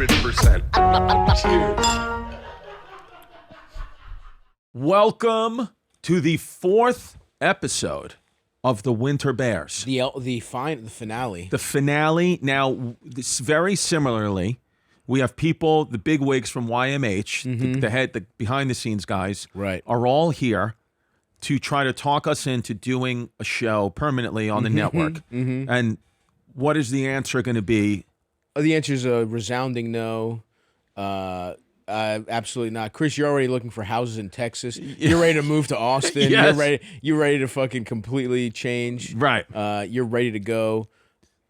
100%. Cheers. Welcome to the 4th episode of the Winter Bears. The finale. The finale. Now, this very similarly, we have people, the big wigs from YMH, the behind the scenes guys, Right. are all here to try to talk us into doing a show permanently on the network. And what is the answer going to be? The answer is a resounding no. Absolutely not. Chris, you're already looking for houses in Texas. You're ready to move to Austin. Yes. You're ready to fucking completely change. Right. You're ready to go.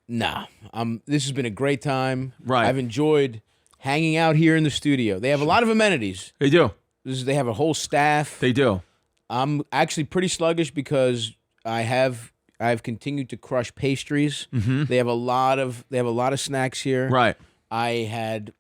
Nah. This has been a great time. Right. I've enjoyed hanging out here in the studio. They have a lot of amenities. They do. They have a whole staff. They do. I'm actually pretty sluggish because I've continued to crush pastries. They have a lot of snacks here. Right. I had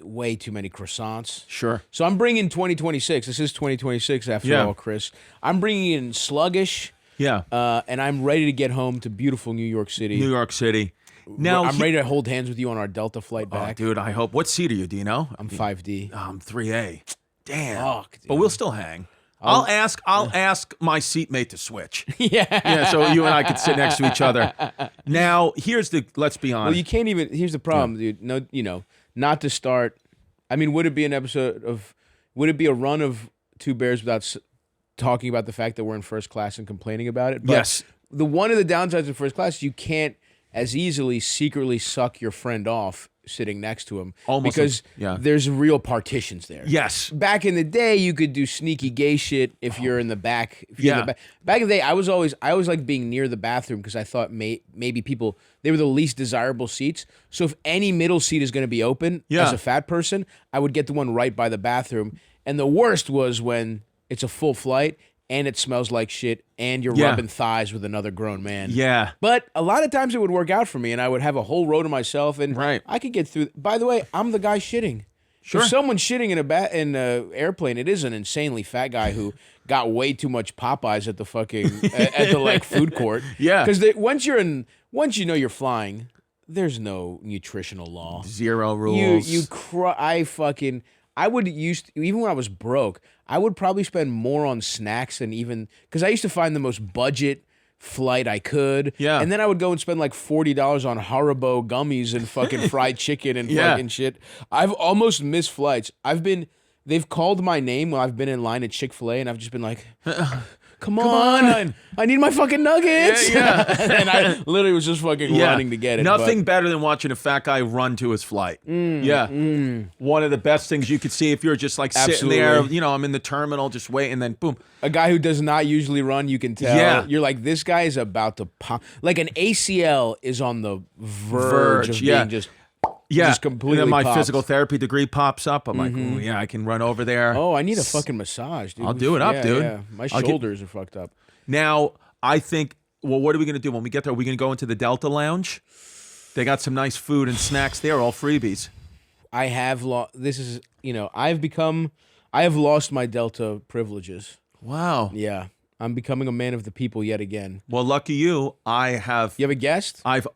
way too many croissants. Sure. So I'm bringing 2026. This is 2026 after all, Chris. I'm bringing in sluggish. Yeah. And I'm ready to get home to beautiful New York City. New York City. Now I'm ready to hold hands with you on our Delta flight back. Oh, dude, I hope. What seat are you? Do you know? I'm 5D. I'm 3A. Damn. Fuck, dude. But we'll still hang. I'll ask my seatmate to switch. Yeah. So you and I could sit next to each other. Now, let's be honest. Well, you can't even. Here's the problem, dude. No, not to start. I mean, would it be a run of Two Bears without talking about the fact that we're in first class and complaining about it? But Yes. One of the downsides of first class, you can't as easily secretly suck your friend off sitting next to him. Almost because yeah. there's real partitions there. Yes. Back in the day, you could do sneaky gay shit if you're in the back. Yeah. Back in the day, I always like being near the bathroom because I thought maybe they were the least desirable seats. So if any middle seat is going to be open as a fat person, I would get the one right by the bathroom. And the worst was when it's a full flight and it smells like shit and you're rubbing thighs with another grown man. Yeah. But a lot of times it would work out for me and I would have a whole row to myself and I could get through. By the way, I'm the guy shitting. Sure. If someone's shitting in an airplane, it is an insanely fat guy who got way too much Popeyes at the fucking at the food court. Yeah. Because once you know you're flying, there's no nutritional law. Zero rules. I would even when I was broke, I would probably spend more on snacks than even because I used to find the most budget flight I could. Yeah. And then I would go and spend like $40 on Haribo gummies and fucking fried chicken and fucking shit. I've almost missed flights. They've called my name when I've been in line at Chick-fil-A and I've just been like, Come on. I need my fucking nuggets. Yeah. And I literally was just fucking running to get it. Nothing better than watching a fat guy run to his flight. One of the best things you could see if you're just like sitting there, I'm in the terminal just waiting, and then boom. A guy who does not usually run, you can tell. Yeah. You're like, this guy is about to pop. Like an ACL is on the verge of being just completely and then my popped. physical therapy degree pops up. I'm like, ooh, yeah, I can run over there. Oh, I need a fucking massage, dude. I'll do it up, dude. Yeah. My shoulders are fucked up. Now, I think, what are we going to do when we get there? Are we going to go into the Delta Lounge? They got some nice food and snacks there, all freebies. I have lost my Delta privileges. Wow. Yeah. I'm becoming a man of the people yet again. Well, lucky you, You have a guest? I've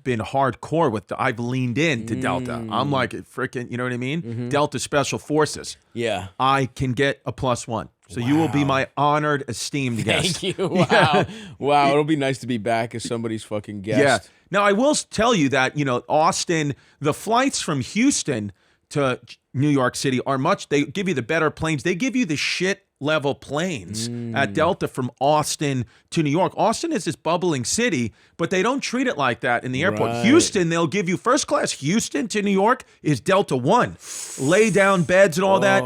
been hardcore with I've leaned into Delta. I'm like freaking, you know what I mean? Delta Special Forces. Yeah. I can get a +1. So you will be my honored, esteemed guest. Thank you. Wow. Wow. It'll be nice to be back as somebody's fucking guest. Yeah. Now, I will tell you that, Austin, the flights from Houston to New York City they give you the better planes. They give you the shit level planes at Delta from Austin to New York. Austin is this bubbling city, but they don't treat it like that in the airport. Right. Houston, they'll give you first class. Houston to New York is Delta 1. Lay down beds and all that.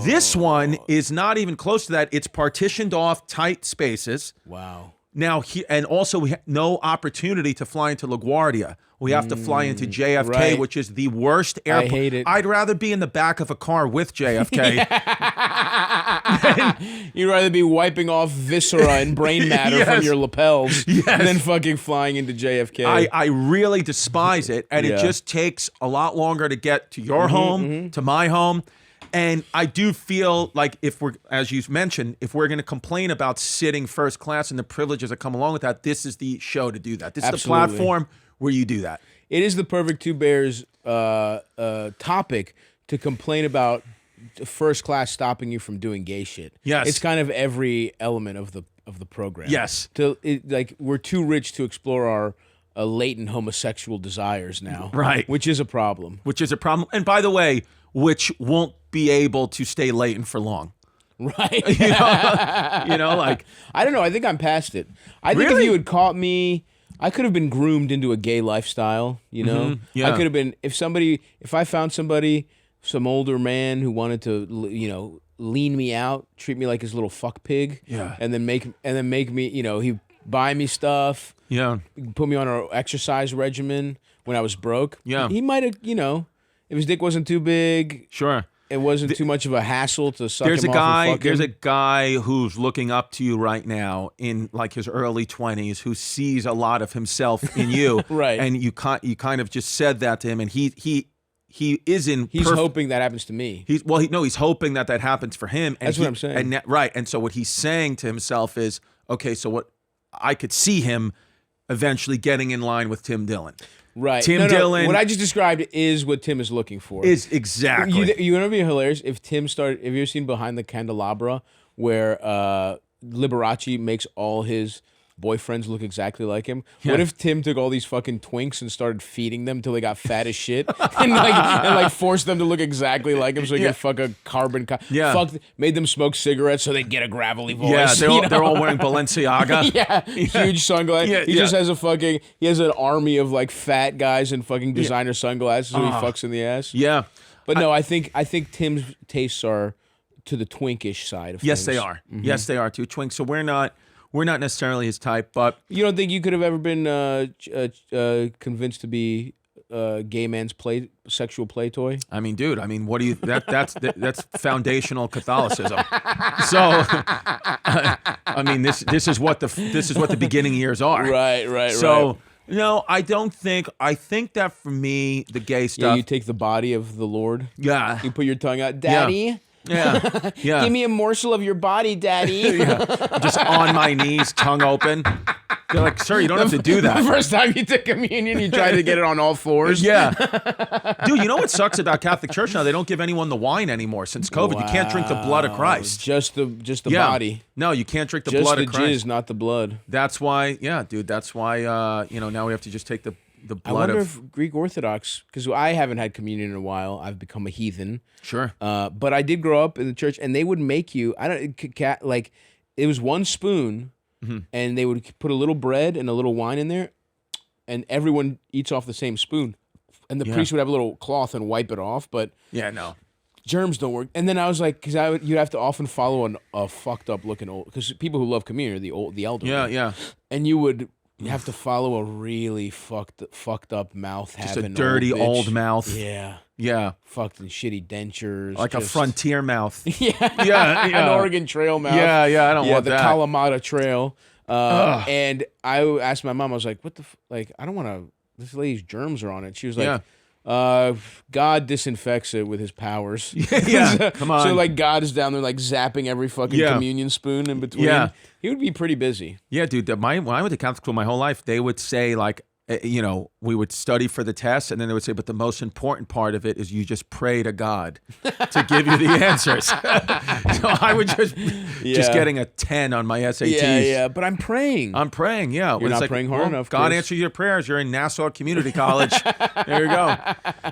This one is not even close to that. It's partitioned off, tight spaces. Wow. Now, and also we have no opportunity to fly into LaGuardia. We have to fly into JFK, which is the worst airport. I hate it. I'd rather be in the back of a car with JFK. You'd rather be wiping off viscera and brain matter from your lapels than fucking flying into JFK. I really despise it, and it just takes a lot longer to get to your home, to my home. And I do feel like if we're, as you mentioned, if we're going to complain about sitting first class and the privileges that come along with that, this is the show to do that. This is the platform where you do that. It is the perfect Two Bears topic to complain about first class stopping you from doing gay shit. Yes. It's kind of every element of the program. Yes. We're too rich to explore our latent homosexual desires now. Right. Which is a problem. And by the way, which won't be able to stay latent for long. Right. Like I don't know. I think I'm past it. I think Really? if you had caught me, I could have been groomed into a gay lifestyle. Yeah. I could have been if I found somebody, some older man who wanted to, lean me out, treat me like his little fuck pig. Yeah. And then make me, he'd buy me stuff. Yeah. Put me on an exercise regimen when I was broke. Yeah. He might have, if his dick wasn't too big. Sure. It wasn't too much of a hassle to suck him off and fuck him. There's a guy who's looking up to you right now in like his early 20s who sees a lot of himself in you. Right. And you kind of just said that to him, and he is in. He's hoping that happens to me. He's hoping that happens for him. And That's what I'm saying. And so what he's saying to himself is, okay, so what I could see him eventually getting in line with Tim Dillon. Right. Tim Dillon. What I just described is what Tim is looking for. Is exactly. You know what would be hilarious? If Tim started, have you ever seen Behind the Candelabra where Liberace makes all his boyfriends look exactly like him? Yeah. What if Tim took all these fucking twinks and started feeding them till they got fat as shit and forced them to look exactly like him so he could fuck a carbon made them smoke cigarettes so they'd get a gravelly voice. Yeah, they're all wearing Balenciaga. Huge sunglasses. Yeah, he just has he has an army of like fat guys in fucking designer sunglasses who he fucks in the ass. Yeah. But no, I think Tim's tastes are to the twinkish side of things. Yes, they are. Mm-hmm. Yes, they are too. Twink. So we're not necessarily his type, but you don't think you could have ever been convinced to be a gay man's sexual play toy? I mean, dude. I mean, what do you? That's foundational Catholicism. So, I mean, this is what the beginning years are. Right. So, no, I don't think. I think that for me, the gay stuff. Yeah, you take the body of the Lord. Yeah. You put your tongue out, Daddy. Yeah. Give me a morsel of your body, Daddy. Just on my knees, tongue open. They're like, sir, you don't have to do that. The first time you took communion, you tried to get it on all fours. Yeah. Dude, you know what sucks about Catholic Church now? They don't give anyone the wine anymore since COVID. Wow. You can't drink the blood of Christ. Just the body. No, you can't drink the blood of Christ. Just the jizz, not the blood. That's why, dude, that's why, now we have to just take the blood I wonder if Greek Orthodox, because I haven't had communion in a while. I've become a heathen. Sure. But I did grow up in the church, and they would make you, it was one spoon, and they would put a little bread and a little wine in there, and everyone eats off the same spoon. And the priest would have a little cloth and wipe it off, but germs don't work. And then I was like, because you'd have to often follow a fucked up looking old, because people who love communion are the elderly. Yeah. And you have to follow a really fucked up mouth just a having dirty old mouth. Yeah. Yeah. Fucked and shitty dentures. Like a frontier mouth. Yeah. An Oregon Trail mouth. Yeah, I don't want that. The Kalamata Trail. And I asked my mom, I was like, what the I don't want to, this lady's germs are on it. She was like, God disinfects it with his powers. Yeah, come on. So God is down there zapping every fucking communion spoon in between. Yeah. He would be pretty busy. Yeah, dude. When I went to Catholic school my whole life, they would say we would study for the test, and then they would say, but the most important part of it is you just pray to God to give you the answers. So I would just getting a 10 on my SATs. Yeah, but I'm praying. Yeah. You're not praying hard enough, God Chris. answer your prayers. You're in Nassau Community College. There you go.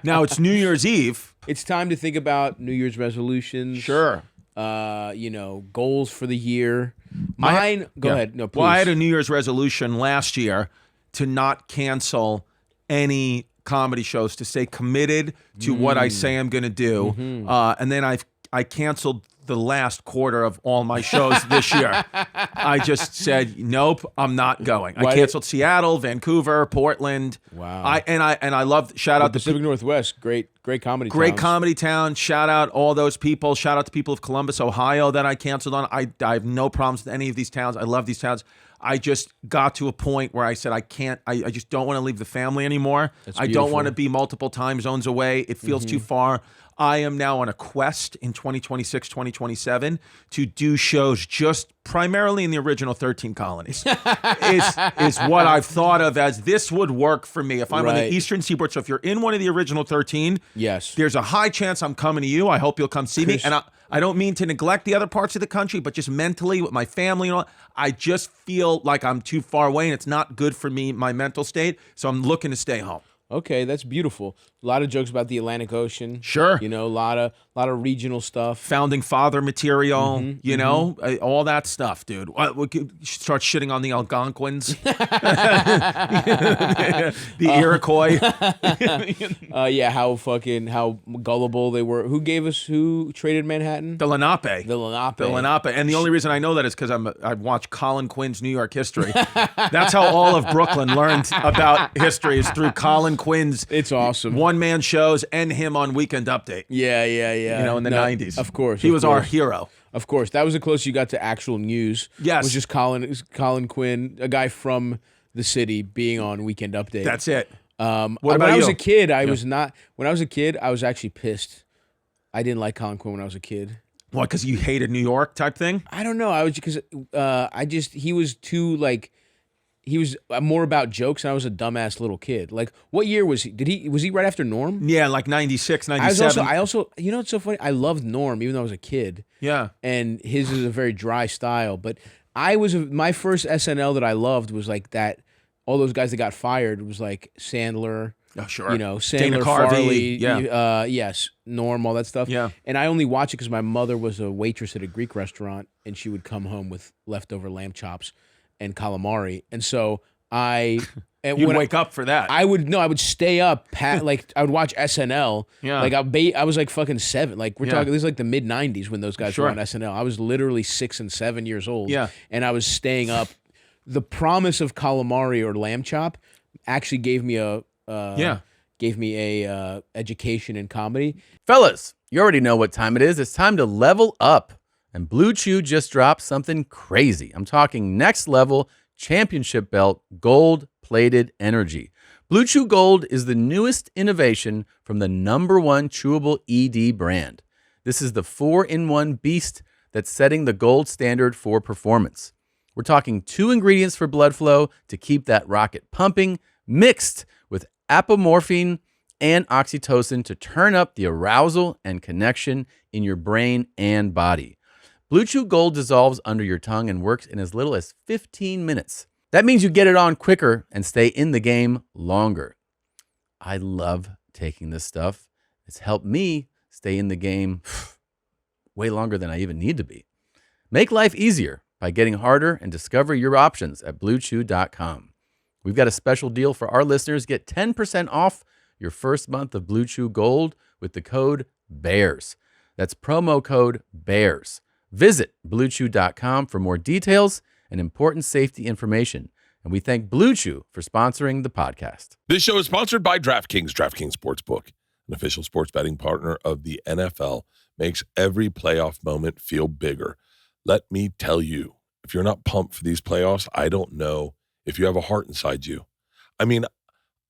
Now it's New Year's Eve. It's time to think about New Year's resolutions. Sure. Goals for the year. Mine, go ahead. No, please. Well, I had a New Year's resolution last year to not cancel any comedy shows, to stay committed to what I say I'm going to do. And then I canceled the last quarter of all my shows this year. I just said, nope, I'm not going. I canceled Seattle, Vancouver, Portland. Wow. I love, shout out to Pacific Northwest, great comedy Great towns. comedy town. Shout out all those people. Shout out to people of Columbus, Ohio that I canceled on. I have no problems with any of these towns. I love these towns. I just got to a point where I said, I just don't want to leave the family anymore. I don't want to be multiple time zones away. It feels too far. I am now on a quest in 2026, 2027 to do shows just primarily in the original 13 colonies. is what I've thought of as this would work for me if I'm on the Eastern Seaboard. So if you're in one of the original 13, there's a high chance I'm coming to you. I hope you'll come see me. And I don't mean to neglect the other parts of the country, but just mentally with my family and all, I just feel like I'm too far away and it's not good for me, my mental state. So I'm looking to stay home. Okay, that's beautiful. A lot of jokes about the Atlantic Ocean. Sure. You know, a lot of regional stuff. Founding father material, you know, all that stuff, dude. We could start shitting on the Algonquins. The Iroquois. How gullible they were. Who traded Manhattan? The Lenape. The Lenape. The Lenape. And the only reason I know that is because I've watched Colin Quinn's New York history. That's how all of Brooklyn learned about history, is through Colin Quinn's. It's awesome. One-man shows and him on Weekend Update. Yeah. You know, in the 90s. Of course. He was our hero. Of course. That was the closest you got to actual news. Yes. It was just Colin Quinn, a guy from the city, being on Weekend Update. That's it. When about I was you? a kid, I was not. When I was a kid, I was actually pissed. I didn't like Colin Quinn when I was a kid. What, because you hated New York type thing? I don't know. I was because he was too like. He was more about jokes, and I was a dumbass little kid. Like, what year was he? Was he right after Norm? Yeah, like 96, 97. I also, you know what's so funny? I loved Norm, even though I was a kid. Yeah. And his is a very dry style. But my first SNL that I loved was like that. All those guys that got fired was like Sandler. Oh, sure. You know, Sandler, Dana Carvey, Farley, yeah. yes, Norm, all that stuff. Yeah. And I only watched it because my mother was a waitress at a Greek restaurant, and she would come home with leftover lamb chops and calamari, and so you'd wake up for that. I would stay up, like I would watch SNL. Yeah, like I was like fucking 7. Like we're talking, this is like the mid '90s when those guys were on SNL. I was literally 6 and 7 years old. Yeah, and I was staying up. The promise of calamari or lamb chop actually gave me a education in comedy. Fellas, you already know what time it is. It's time to level up. And Blue Chew just dropped something crazy. I'm talking next level championship belt gold-plated energy. Blue Chew Gold is the newest innovation from the #1 chewable ED brand. This is the 4-in-1 beast that's setting the gold standard for performance. We're talking 2 ingredients for blood flow to keep that rocket pumping, mixed with apomorphine and oxytocin to turn up the arousal and connection in your brain and body. Blue Chew Gold dissolves under your tongue and works in as little as 15 minutes. That means you get it on quicker and stay in the game longer. I love taking this stuff. It's helped me stay in the game way longer than I even need to be. Make life easier by getting harder and discover your options at BlueChew.com. We've got a special deal for our listeners. Get 10% off your first month of Blue Chew Gold with the code BEARS. That's promo code BEARS. Visit BlueChew.com for more details and important safety information. And we thank Blue Chew for sponsoring the podcast. This show is sponsored by DraftKings. DraftKings Sportsbook, an official sports betting partner of the NFL, makes every playoff moment feel bigger. Let me tell you, if you're not pumped for these playoffs, I don't know if you have a heart inside you. I mean,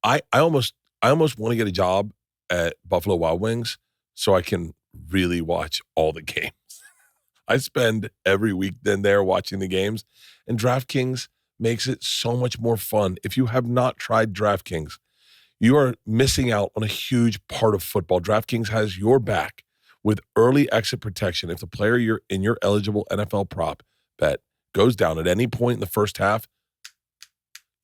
I almost want to get a job at Buffalo Wild Wings so I can really watch all the games. I spend every weekend there watching the games, and DraftKings makes it so much more fun. If you have not tried DraftKings, you are missing out on a huge part of football. DraftKings has your back with early exit protection. If the player you're in your eligible NFL prop bet goes down at any point in the first half,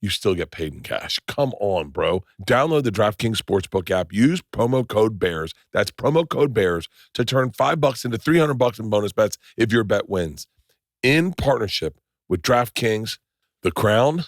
you still get paid in cash. Come on, bro. Download the DraftKings Sportsbook app. Use promo code BEARS. That's promo code BEARS to turn $5 into $300 in bonus bets if your bet wins. In partnership with DraftKings, the crown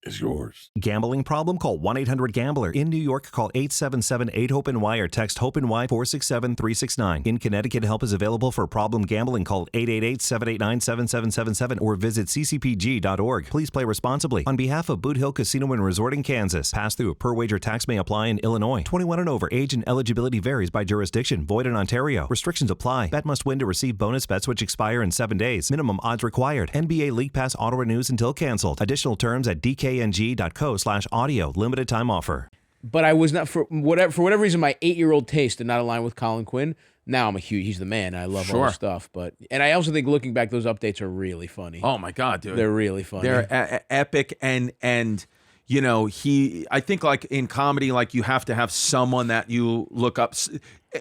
is yours. Gambling problem? Call 1-800-GAMBLER. In New York, call 877-8-HOPE-NY or text HOPE-NY 467-369. In Connecticut, help is available for problem gambling. Call 888-789-7777 or visit ccpg.org. Please play responsibly. On behalf of Boot Hill Casino and Resort in Kansas, pass-through per wager tax may apply in Illinois. 21 and over. Age and eligibility varies by jurisdiction. Void in Ontario. Restrictions apply. Bet must win to receive bonus bets which expire in 7 days. Minimum odds required. NBA League Pass auto renews until canceled. Additional terms at dkng.co/audio. Limited time offer. But I was not, for whatever reason, my 8-year-old taste did not align with Colin Quinn. Now I'm he's the man. I love all his stuff. And I also think looking back, those updates are really funny. Oh my God, dude. They're really funny. They're epic. And you know, I think like in comedy, like you have to have someone that you look up.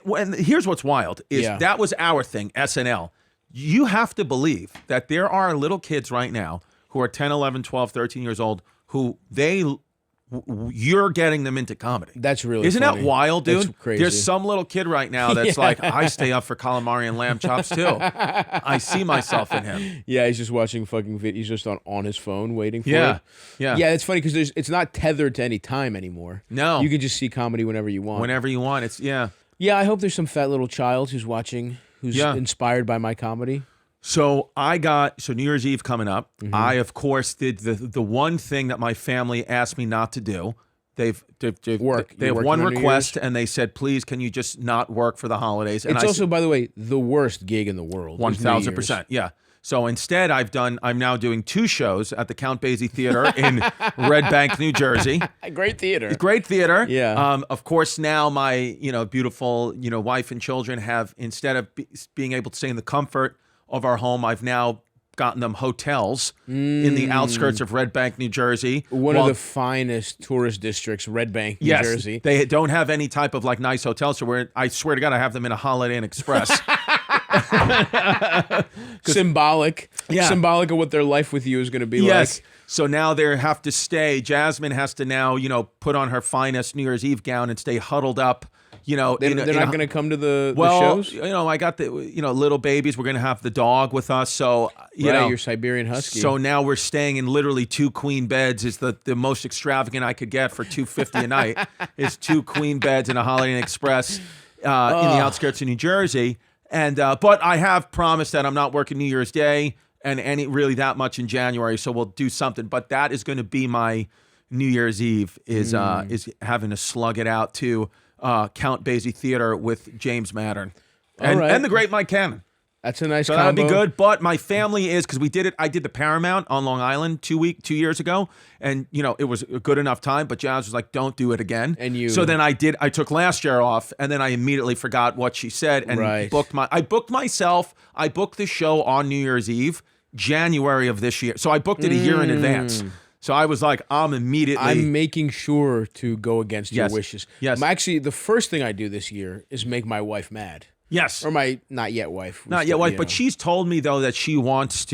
And here's what's wild is that was our thing, SNL. You have to believe that there are little kids right now who are 10, 11, 12, 13 years old who you're getting them into comedy. That's really Isn't funny. that wild, dude? That's crazy. There's some little kid right now that's like, I stay up for calamari and lamb chops too. I see myself in him. Yeah, he's just watching fucking video. He's just on his phone waiting for it. Yeah. Yeah, it's funny because it's not tethered to any time anymore. No. You can just see comedy whenever you want. Whenever you want. Yeah, I hope there's some fat little child who's watching, who's inspired by my comedy. So New Year's Eve coming up. Mm-hmm. I, of course, did the one thing that my family asked me not to do. They have one request, and they said, please, can you just not work for the holidays? And it's also, by the way, the worst gig in the world. 1,000%. Yeah. So instead, I'm now doing 2 shows at the Count Basie Theater in Red Bank, New Jersey. Great theater. Great theater. Yeah. Of course, now my beautiful wife and children have, instead of being able to stay in the comfort of our home, I've now gotten them hotels in the outskirts of Red Bank, New Jersey. One of the finest tourist districts, Red Bank, New Jersey. They don't have any type of like nice hotels, so I swear to God, I have them in a Holiday Inn Express. Symbolic of what their life with you is going to be like. So now they have to stay. Jasmine has to now, put on her finest New Year's Eve gown and stay huddled up. They're not going to come to the shows? I got the, little babies. We're going to have the dog with us. So, your Siberian Husky. So now we're staying in literally 2 queen beds is the most extravagant I could get for $250 a night is 2 queen beds in a Holiday Inn Express in the outskirts of New Jersey. And, but I have promised that I'm not working New Year's Day and any really that much in January. So we'll do something, but that is going to be my New Year's Eve is having to slug it out to Count Basie Theater with James Mattern and the great Mike Cannon. That's a nice so combo. That'd be good. But my family is, because we did it. I did the Paramount on Long Island 2 years ago, and it was a good enough time. But Jazz was like, "Don't do it again." So then I did. I took last year off, and then I immediately forgot what she said and I booked myself. I booked the show on New Year's Eve, January of this year. So I booked it a year in advance. So I was like, I'm making sure to go against your wishes. Yes. Actually, the first thing I do this year is make my wife mad. Yes. Or my not yet wife. But she's told me though that she wants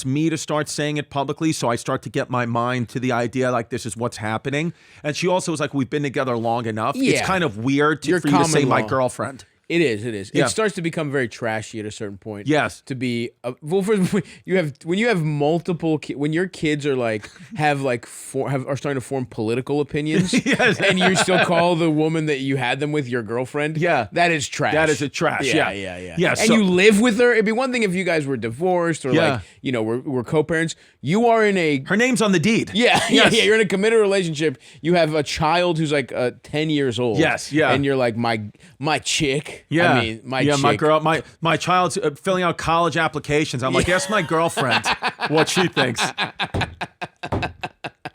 me to start saying it publicly, so I start to get my mind to the idea like this is what's happening. And she also was like, we've been together long enough. Yeah. It's kind of weird for you to say my girlfriend. It is. Yeah. It starts to become very trashy at a certain point. Yes. To be when you have multiple when your kids are like are starting to form political opinions. Yes. And you still call the woman that you had them with your girlfriend. Yeah. That is trash. That is a trash. Yeah. Yeah. And you live with her. It'd be one thing if you guys were divorced or we're co-parents. You are in her name's on the deed. Yeah. You're in a committed relationship. You have a child who's like 10 years old. Yes. Yeah. And you're like my chick. Yeah. I mean, my chick. My girl, my child's filling out college applications. I'm like, ask my girlfriend what she thinks.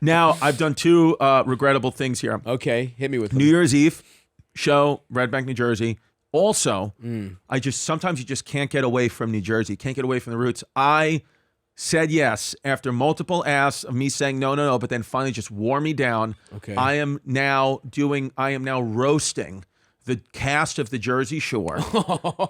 Now, I've done 2 regrettable things here. Okay, hit me with them. New Year's Eve show, Red Bank, New Jersey. Also, sometimes you just can't get away from New Jersey. Can't get away from the roots. I said yes after multiple asks of me saying no, but then finally just wore me down. Okay. I am now roasting the cast of the Jersey Shore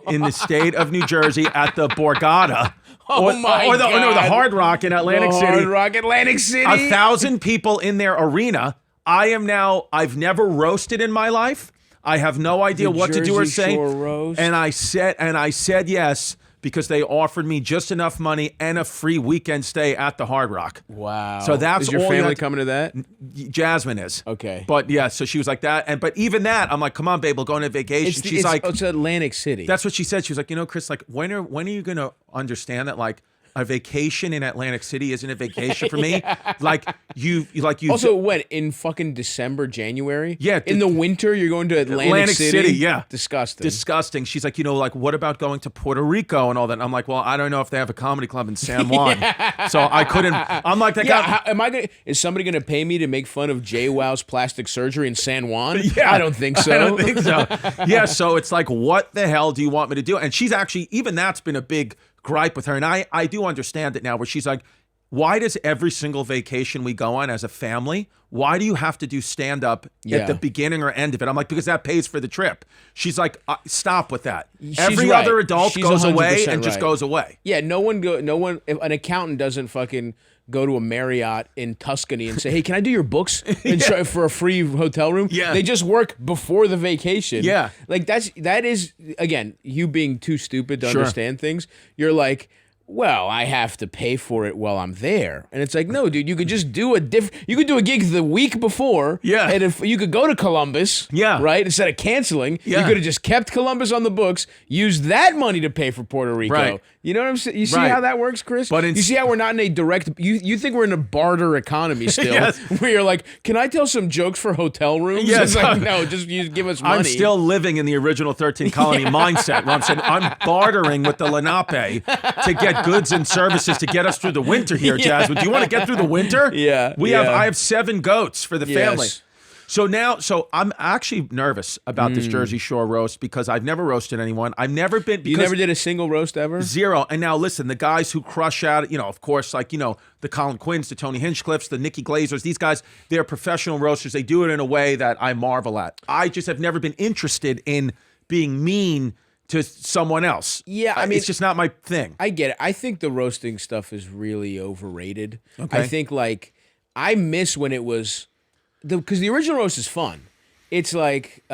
in the state of New Jersey at the Borgata. The Hard Rock in Atlantic City. Hard Rock, Atlantic City. 1,000 people in their arena. I've never roasted in my life. I have no idea what to do or say. Shore roast. And I said yes because they offered me just enough money and a free weekend stay at the Hard Rock. Wow. So that's is your all you family have to- coming to that? Jasmine is. Okay. But yeah, so she was like that. But even that, I'm like, come on, babe, we'll go on a vacation. She's like, it's Atlantic City. that's what she said. She was like, Chris, like, when are you going to understand that, like, a vacation in Atlantic City isn't a vacation for me? Like you also, what, in fucking December, January? Yeah, in the winter, you're going to Atlantic City? Yeah. Disgusting. She's like, like, what about going to Puerto Rico and all that? And I'm like, well, I don't know if they have a comedy club in San Juan. So I couldn't. I'm like, is somebody going to pay me to make fun of JWoww's plastic surgery in San Juan? Yeah. I don't think so. I don't think so. Yeah, so it's like, what the hell do you want me to do? And she's actually, even that's been a big gripe with her. And I do understand it now, where she's like, why does every single vacation we go on as a family, why do you have to do stand-up at the beginning or end of it? I'm like, because that pays for the trip. She's like, stop with that. Every right. other adult She's goes away 100% and just right. goes away. Yeah, no one, if an accountant doesn't fucking go to a Marriott in Tuscany and say, hey, can I do your books for a free hotel room? Yeah. They just work before the vacation. Yeah. Like that is, again, you being too stupid to understand things. You're like, well, I have to pay for it while I'm there. And it's like, no, dude, you could just do you could do a gig the week before. Yeah. And if you could go to Columbus. Yeah. Right? Instead of canceling, you could have just kept Columbus on the books, used that money to pay for Puerto Rico. Right. You know what I'm saying? You see Right. how that works, Chris? But you see how we're not in a direct, you think we're in a barter economy still, Yes. where you're like, can I tell some jokes for hotel rooms? Yes. It's like, no, just you give us money. I'm still living in the original 13 colony mindset, where I'm saying I'm bartering with the Lenape to get goods and services to get us through the winter here, Jasmine. Do you want to get through the winter? Yeah, I have 7 goats for the family. Yes. So I'm actually nervous about this Jersey Shore roast, because I've never roasted anyone. I've never been. You never did a single roast ever? 0. And now listen, the guys who crush out, of course, like, the Colin Quinns, the Tony Hinchcliffes, the Nikki Glazers, these guys, they're professional roasters. They do it in a way that I marvel at. I just have never been interested in being mean to someone else. Yeah, I mean, it's just not my thing. I get it. I think the roasting stuff is really overrated. Okay. I think, like, I miss when it was, because the original roast is fun. It's like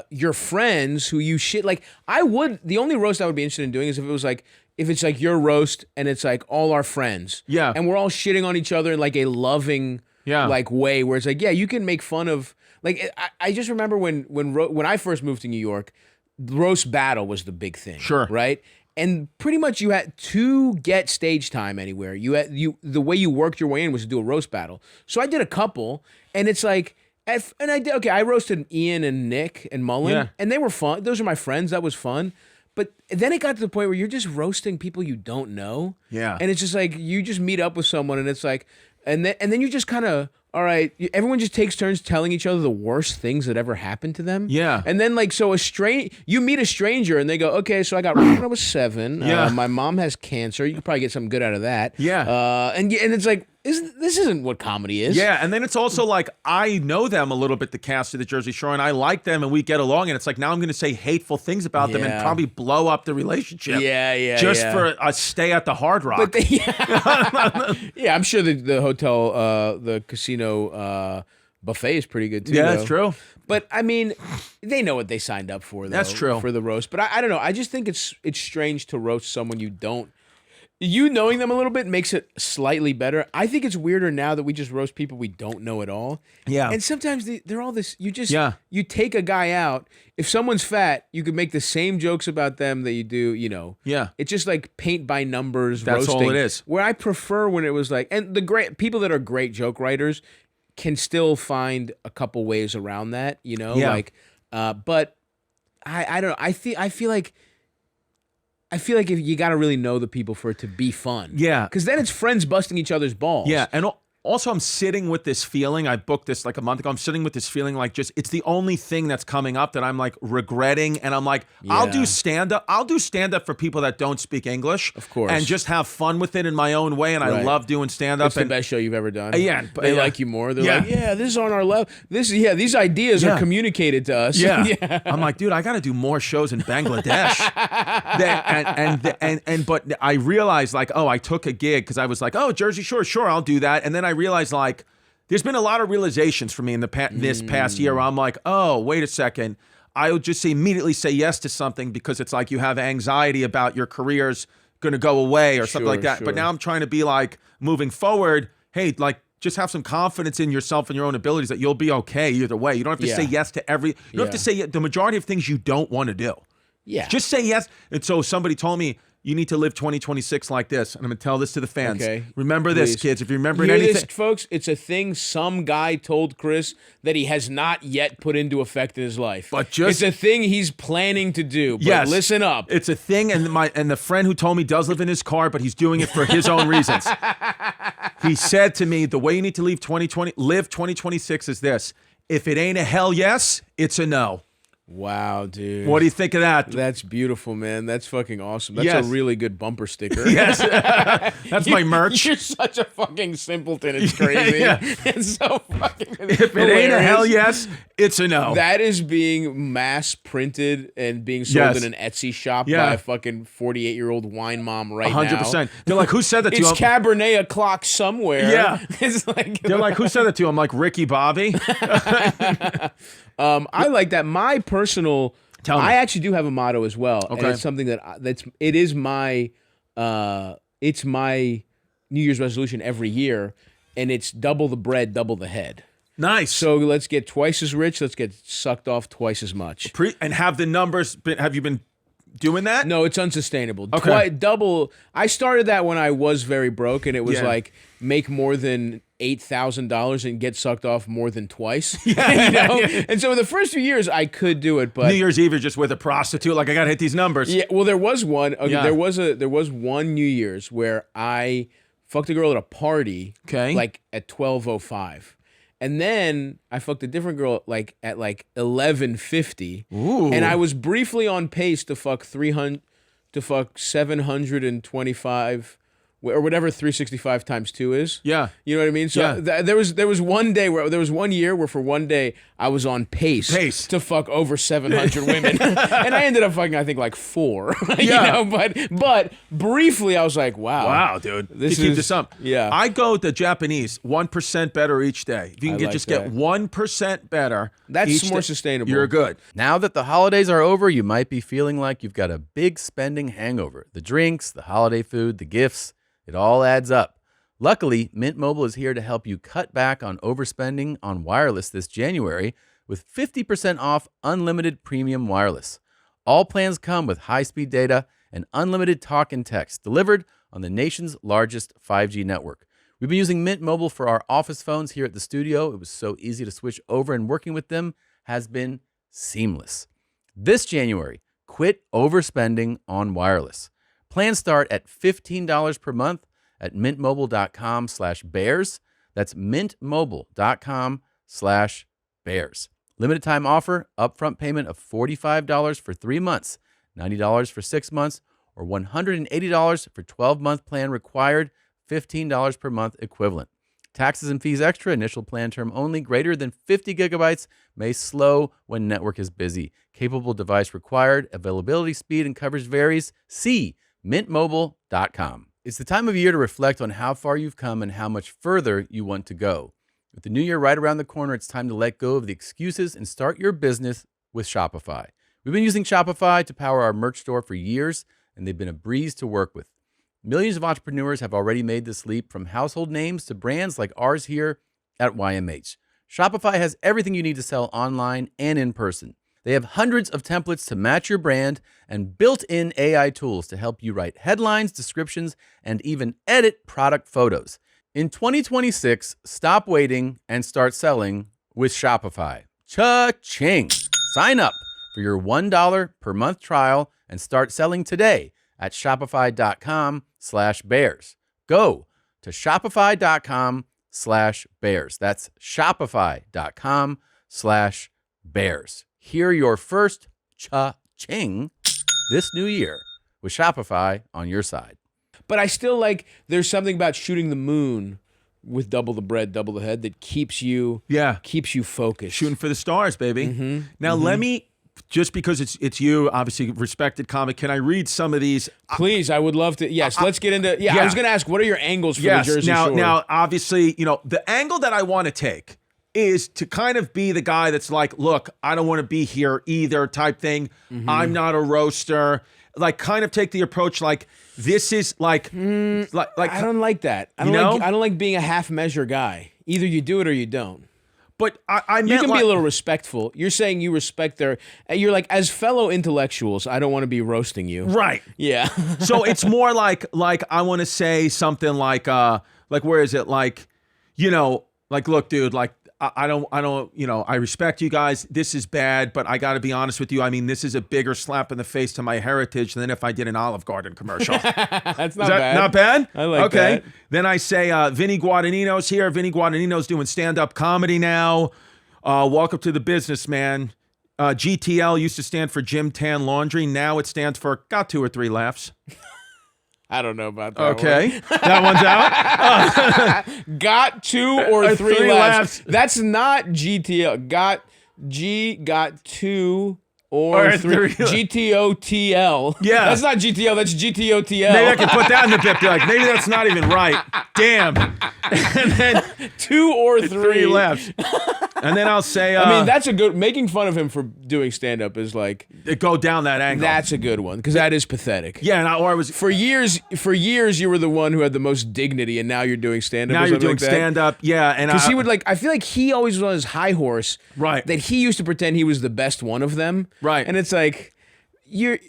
your friends who you shit. Like, the only roast I would be interested in doing is if it's like your roast and it's like all our friends. Yeah. And we're all shitting on each other in like a loving like way, where it's like, yeah, you can make fun of, like, I just remember when I first moved to New York, roast battle was the big thing. Sure. Right? And pretty much you had to get stage time anywhere. The way you worked your way in was to do a roast battle. So I did a couple, and it's like, I roasted Ian and Nick and Mullen, and they were fun. Those are my friends. That was fun. But then it got to the point where you're just roasting people you don't know. Yeah. And it's just like, you just meet up with someone, and it's like, and then you just kind of, all right, everyone just takes turns telling each other the worst things that ever happened to them. Yeah. And then, like, so you meet a stranger and they go, okay, so I got raped when I was 7. Yeah. My mom has cancer. You could probably get something good out of that. Yeah. And it's like, this isn't what comedy is. Yeah, and then it's also like, I know them a little bit, the cast of the Jersey Shore, and I like them, and we get along, and it's like, now I'm going to say hateful things about them and Yeah. probably blow up the relationship. Yeah, Just yeah. for a stay at the Hard Rock. But yeah, I'm sure the hotel, the casino buffet is pretty good too. Yeah, though. that's true. But I mean, they know what they signed up for. Though, That's true. For the roast. But I don't know. I just think it's strange to roast someone you don't. You knowing them a little bit makes it slightly better. I think it's weirder now that we just roast people we don't know at all. Yeah. And sometimes they're all this. You take a guy out. If someone's fat, you could make the same jokes about them that you do. Yeah. It's just like paint by numbers. That's roasting, all it is. Where I prefer when it was like, and the great people that are great joke writers can still find a couple ways around that. Yeah. Like, but I don't know. I feel like if you got to really know the people for it to be fun. Yeah. Because then it's friends busting each other's balls. Yeah, and also I'm sitting with this feeling, I booked this like a month ago, I'm sitting with this feeling like just, it's the only thing that's coming up that I'm like regretting, and I'm like, I'll do stand-up for people that don't speak English. Of course. And just have fun with it in my own way, and I Right. love doing stand-up. It's the best show you've ever done. Yeah, but- They yeah. like you more. They're Yeah. like, yeah, this is on our level. These ideas Yeah. are communicated to us. Yeah. I'm like, dude, I got to do more shows in Bangladesh. But I realized, like, I took a gig because I was like, Jersey Shore, sure, I'll do that. And then I realized, like, there's been a lot of realizations for me in this past year where I'm like, wait a second. I would just immediately say yes to something because it's like you have anxiety about your careers going to go away or something like that. Sure. But now I'm trying to be like, moving forward, hey, like, just have some confidence in yourself and your own abilities that you'll be okay either way. You don't have to say yes to you don't have to say the majority of things you don't want to do. Yeah. Just say yes. And so somebody told me, you need to live 2026 like this. And I'm going to tell this to the fans. Okay. Remember this, kids. If you remember Hear anything. this, folks? It's a thing some guy told Chris that he has not yet put into effect in his life. But it's a thing he's planning to do. But yes. listen up. It's a thing, and the friend who told me does live in his car, but he's doing it for his own reasons. He said to me, the way you need to live 2026 is this. If it ain't a hell yes, it's a no. Wow, dude. What do you think of that? That's beautiful, man. That's fucking awesome. That's Yes. a really good bumper sticker. Yes. That's my merch. You're such a fucking simpleton. It's crazy. Yeah. It's so fucking If it ain't a hell yes, it's a no. That is being mass printed and being sold Yes. in an Etsy shop Yeah. by a fucking 48-year-old wine mom right 100%. now. They're like, who said that to you? It's Cabernet o'clock somewhere. Yeah. It's like They're like, who said that to you? I'm like, Ricky Bobby. I like that. My personal, Tell me. I actually do have a motto as well, and Okay. it's something it is my, it's my New Year's resolution every year, and it's double the bread, double the head. Nice. So let's get twice as rich. Let's get sucked off twice as much. And have the numbers have you been doing that? No, it's unsustainable. Okay. Double. I started that when I was very broke, and it was Yeah. like make more than $8,000 and get sucked off more than twice. You know? And so the first few years I could do it, but New Year's Eve, you're just with a prostitute. Like, I got to hit these numbers. yeah. Well, there was one. Okay, Yeah. there was one New Year's where I fucked a girl at a party. Okay. Like at 12:05. And then I fucked a different girl like at 11:50. Ooh. And I was briefly on pace to fuck 725 or whatever 365 times 2 is. Yeah. You know what I mean? So Yeah. there was one day where there was 1 year where for one day I was on pace to fuck over 700 women. And I ended up fucking I think like 4. Yeah. You know, but briefly I was like, wow, dude. This You keep is- this up. yeah. I go the Japanese 1% better each day. If you can I like just that. get 1% better, That's each more day, sustainable. You're good. Now that the holidays are over, you might be feeling like you've got a big spending hangover. The drinks, the holiday food, the gifts, it all adds up. Luckily, Mint Mobile is here to help you cut back on overspending on wireless this January with 50% off unlimited premium wireless. All plans come with high-speed data and unlimited talk and text delivered on the nation's largest 5G network. We've been using Mint Mobile for our office phones here at the studio. It was so easy to switch over, and working with them has been seamless. This January, quit overspending on wireless. Plans start at $15 per month at mintmobile.com/bears. That's mintmobile.com/bears. Limited time offer, upfront payment of $45 for 3 months, $90 for 6 months, or $180 for 12-month plan required, $15 per month equivalent. Taxes and fees extra, initial plan term only, greater than 50 gigabytes, may slow when network is busy. Capable device required, availability, speed, and coverage varies. See mintmobile.com. It's the time of year to reflect on how far you've come and how much further you want to go. With the new year right around the corner, it's time to let go of the excuses and start your business with Shopify. We've been using Shopify to power our merch store for years, and they've been a breeze to work with. Millions of entrepreneurs have already made this leap, from household names to brands like ours here at YMH. Shopify has everything you need to sell online and in person. They have hundreds of templates to match your brand and built-in AI tools to help you write headlines, descriptions, and even edit product photos. In 2026, stop waiting and start selling with Shopify. Cha-ching! Sign up for your $1 per month trial and start selling today at shopify.com/bears. Go to shopify.com/bears. That's shopify.com/bears. Hear your first cha-ching this new year with Shopify on your side. But I still like, there's something about shooting the moon with double the bread, double the head that keeps you focused. Shooting for the stars, baby. Now, let me, just because it's you, obviously respected comic, can I read some of these? Please, I would love to. Yes, let's get into. Yeah, I was going to ask, what are your angles for the Jersey Shore? Now, obviously, the angle that I want to take is to kind of be the guy that's like, look, I don't want to be here either type thing. I'm not a roaster. like kind of take the approach like this is like I don't like that. I don't like being a half measure guy. Either you do it or you don't. But I meant You can like, be a little respectful. You're saying you respect you're like, as fellow intellectuals, I don't want to be roasting you. right. Yeah. So it's more like I want to say something like where is it, like, like, look, dude, like I don't, I respect you guys. This is bad, but I got to be honest with you. I mean, this is a bigger slap in the face to my heritage than if I did an Olive Garden commercial. That's not Is that bad. not bad? I like okay. that. Then I say, Vinny Guadagnino's here. Vinny Guadagnino's doing stand-up comedy now. Welcome to the business, man. GTL used to stand for Gym Tan Laundry. Now it stands for got 2 or 3 laughs. I don't know about that. Okay. That one's out. Got 2 or 3 3 laughs. laughs. That's not GTL. Got 2 or 3. GTOTL. Yeah. That's not GTL. That's GTOTL. Maybe I can put that in the bit. Be like, maybe that's not even right. Damn. And then 2 or 3. 3 laughs. And then I'll say, I mean, that's a good. Making fun of him for doing stand up is like, go down that angle. that's a good one because that is pathetic. Yeah, and I was For years, you were the one who had the most dignity, and now you're doing stand up. now you're doing stand up. Yeah, and Because he would I feel like he always was on his high horse. Right. That he used to pretend he was the best one of them. Right. And it's like,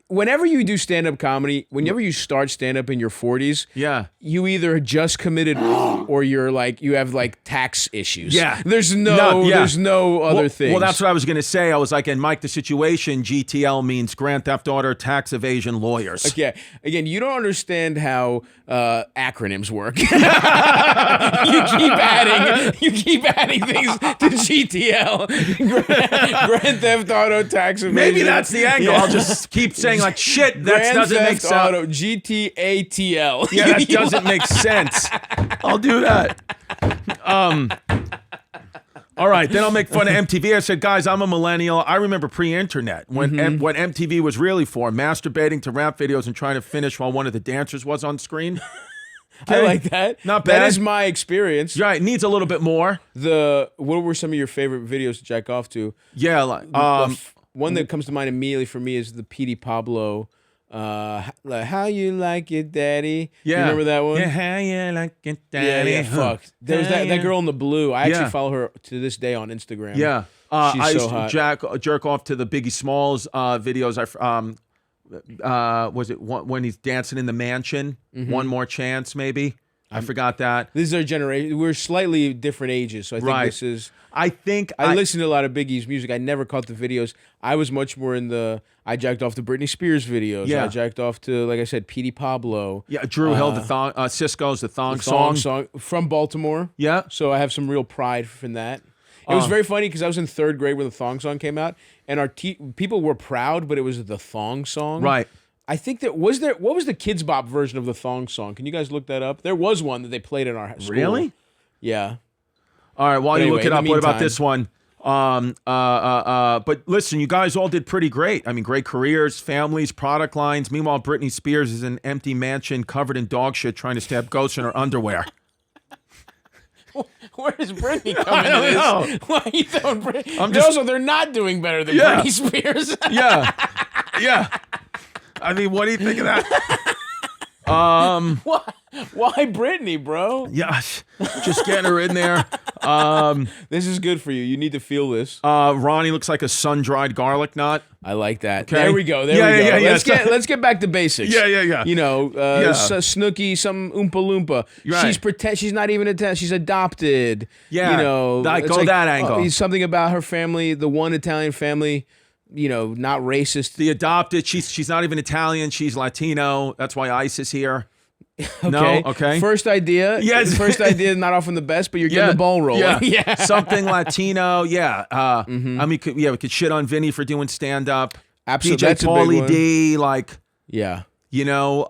whenever you do stand up comedy, whenever you start stand up in your 40s, yeah. you either just committed or you're like, you have like tax issues. Yeah. There's no other things. Well, that's what I was going to say. I was like, in Mike the Situation, GTL means Grand Theft Auto Tax Evasion Lawyers. Yeah. Again, you don't understand how acronyms work. you keep adding things to GTL. Grand Theft Auto Tax Evasion. Maybe that's the angle. I'll just keep saying like, shit, that doesn't make sense. Auto, GTATL. Yeah, that doesn't make sense. I'll do that. All right, then I'll make fun of MTV. I said, guys, I'm a millennial. I remember pre-internet when what MTV was really for, masturbating to rap videos and trying to finish while one of the dancers was on screen. I like that. Not bad. That is my experience. Right, needs a little bit more. What were some of your favorite videos to jack off to? Yeah, like One that comes to mind immediately for me is the Petey Pablo. Like, how you like it, daddy? yeah. You remember that one? Yeah, how you like it, daddy? Yeah, fuck. There was that girl in the blue. I Yeah. actually follow her to this day on Instagram. Yeah. She's I so used hot. to jerk off to the Biggie Smalls videos. Was it when he's dancing in the mansion? One More Chance, maybe. I forgot that. This is our generation. We're slightly different ages, so I think Right. this is. I think I listened to a lot of Biggie's music. I never caught the videos. I was much more in I jacked off to Britney Spears videos. Yeah. I jacked off to, like I said, Petey Pablo. Yeah, Drew Hill, the thong, Cisco's the thong song. From Baltimore. Yeah. So I have some real pride in that. It was very funny because I was in 3rd grade when the thong song came out, and our people were proud, but it was the thong song. Right. I think what was the Kids Bop version of the thong song? Can you guys look that up? There was one that they played in our school. Really? Yeah. All right, while you Anyway, look it in the up, what about meantime- this one? But listen, you guys all did pretty great. I mean, great careers, families, product lines. Meanwhile, Britney Spears is in an empty mansion covered in dog shit trying to stab ghosts in her underwear. Where does Britney come into this? know. Why are you throwing Britney? just- Also, they're not doing better than Yeah. Britney Spears. Yeah. Yeah. I mean, what do you think of that? Why Britney, bro? Yeah, just getting her in there. This is good for you. You need to feel this. Ronnie looks like a sun-dried garlic knot. I like that. Okay. There we go. There Yeah, we go. yeah. Let's get back to basics. Yeah. You know, Yeah. Snooki, some Oompa Loompa. Right. She's not even attached. She's adopted. Yeah. You know, Like, it's go that angle. Something about her family, the one Italian family. You know, not racist. The adopted, she's not even Italian, she's Latino. That's why ICE is here. Okay. No? Okay. First idea. Yes. First idea, not often the best, but you're getting the ball rolling. Yeah. Something Latino. Yeah. I mean, we could shit on Vinny for doing stand up. Absolutely. DJ That's a big Pauly one. D. Like, Yeah. you know,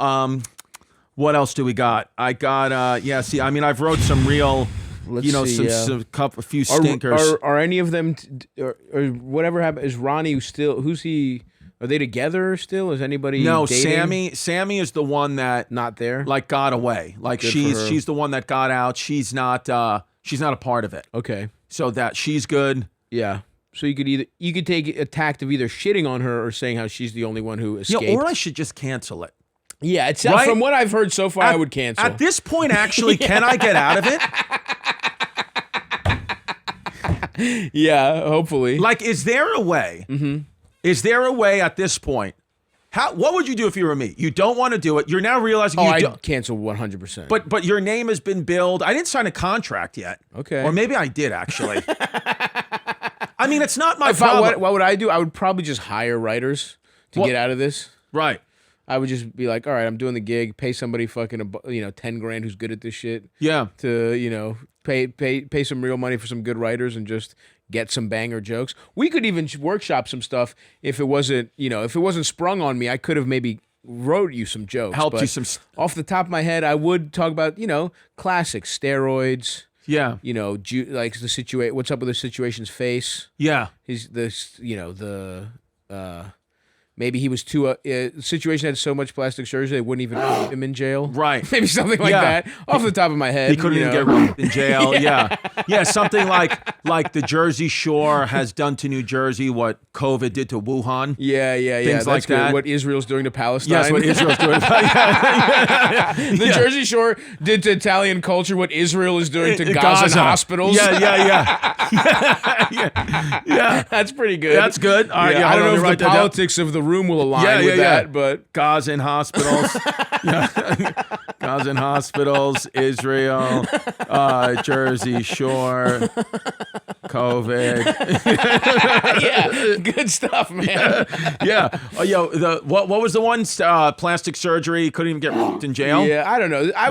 what else do we got? I got. See, I mean, I've wrote some real. Let's you know, see, a few stinkers. Are any of them, or whatever happened? Is Ronnie still? Who's he? Are they together still? Is anybody? No, dating? Sammy is the one that Not there. like got away. Like Good for her. she's the one that got out. She's not a part of it. Okay. So that she's good. Yeah. So you could take a tact of either shitting on her or saying how she's the only one who escaped. Yeah, or I should just cancel it. Yeah, it's Right? from what I've heard so far, I would cancel. At this point, actually, can I get out of it? Yeah, hopefully. Like, is there a way? Mm-hmm. Is there a way at this point? What would you do if you were me? You don't want to do it. You're now realizing I'd cancel 100%. But your name has been billed. I didn't sign a contract yet. Okay. Or maybe I did, actually. I mean, it's not my problem. What would I do? I would probably just hire writers to get out of this. Right. I would just be like, all right, I'm doing the gig. Pay somebody fucking $10,000 who's good at this shit. Yeah. To pay some real money for some good writers and just get some banger jokes. We could even workshop some stuff if it wasn't sprung on me. I could have maybe wrote you some jokes. Helped you some. Off the top of my head, I would talk about classics, steroids. Yeah. Like the situation. What's up with the situation's face? Yeah. Maybe he was too. The situation had so much plastic surgery they wouldn't even put him in jail. Right. Maybe something like that. Off the top of my head, he couldn't even get raped in jail. Yeah. Something like the Jersey Shore has done to New Jersey what COVID did to Wuhan. Yeah. Things like good. that. What Israel's doing to Palestine. Yes, what Israel's doing. The Jersey Shore did to Italian culture what Israel is doing to Gaza hospitals. Yeah. That's pretty good. That's good. All right, I don't know if the politics of the room will align with that, but Gaza in hospitals. Gaza in hospitals, Israel, Jersey Shore, COVID. Yeah, good stuff, man. Yeah. Oh, what was the one? Plastic surgery. Couldn't even get raped in jail. Yeah, I don't know. I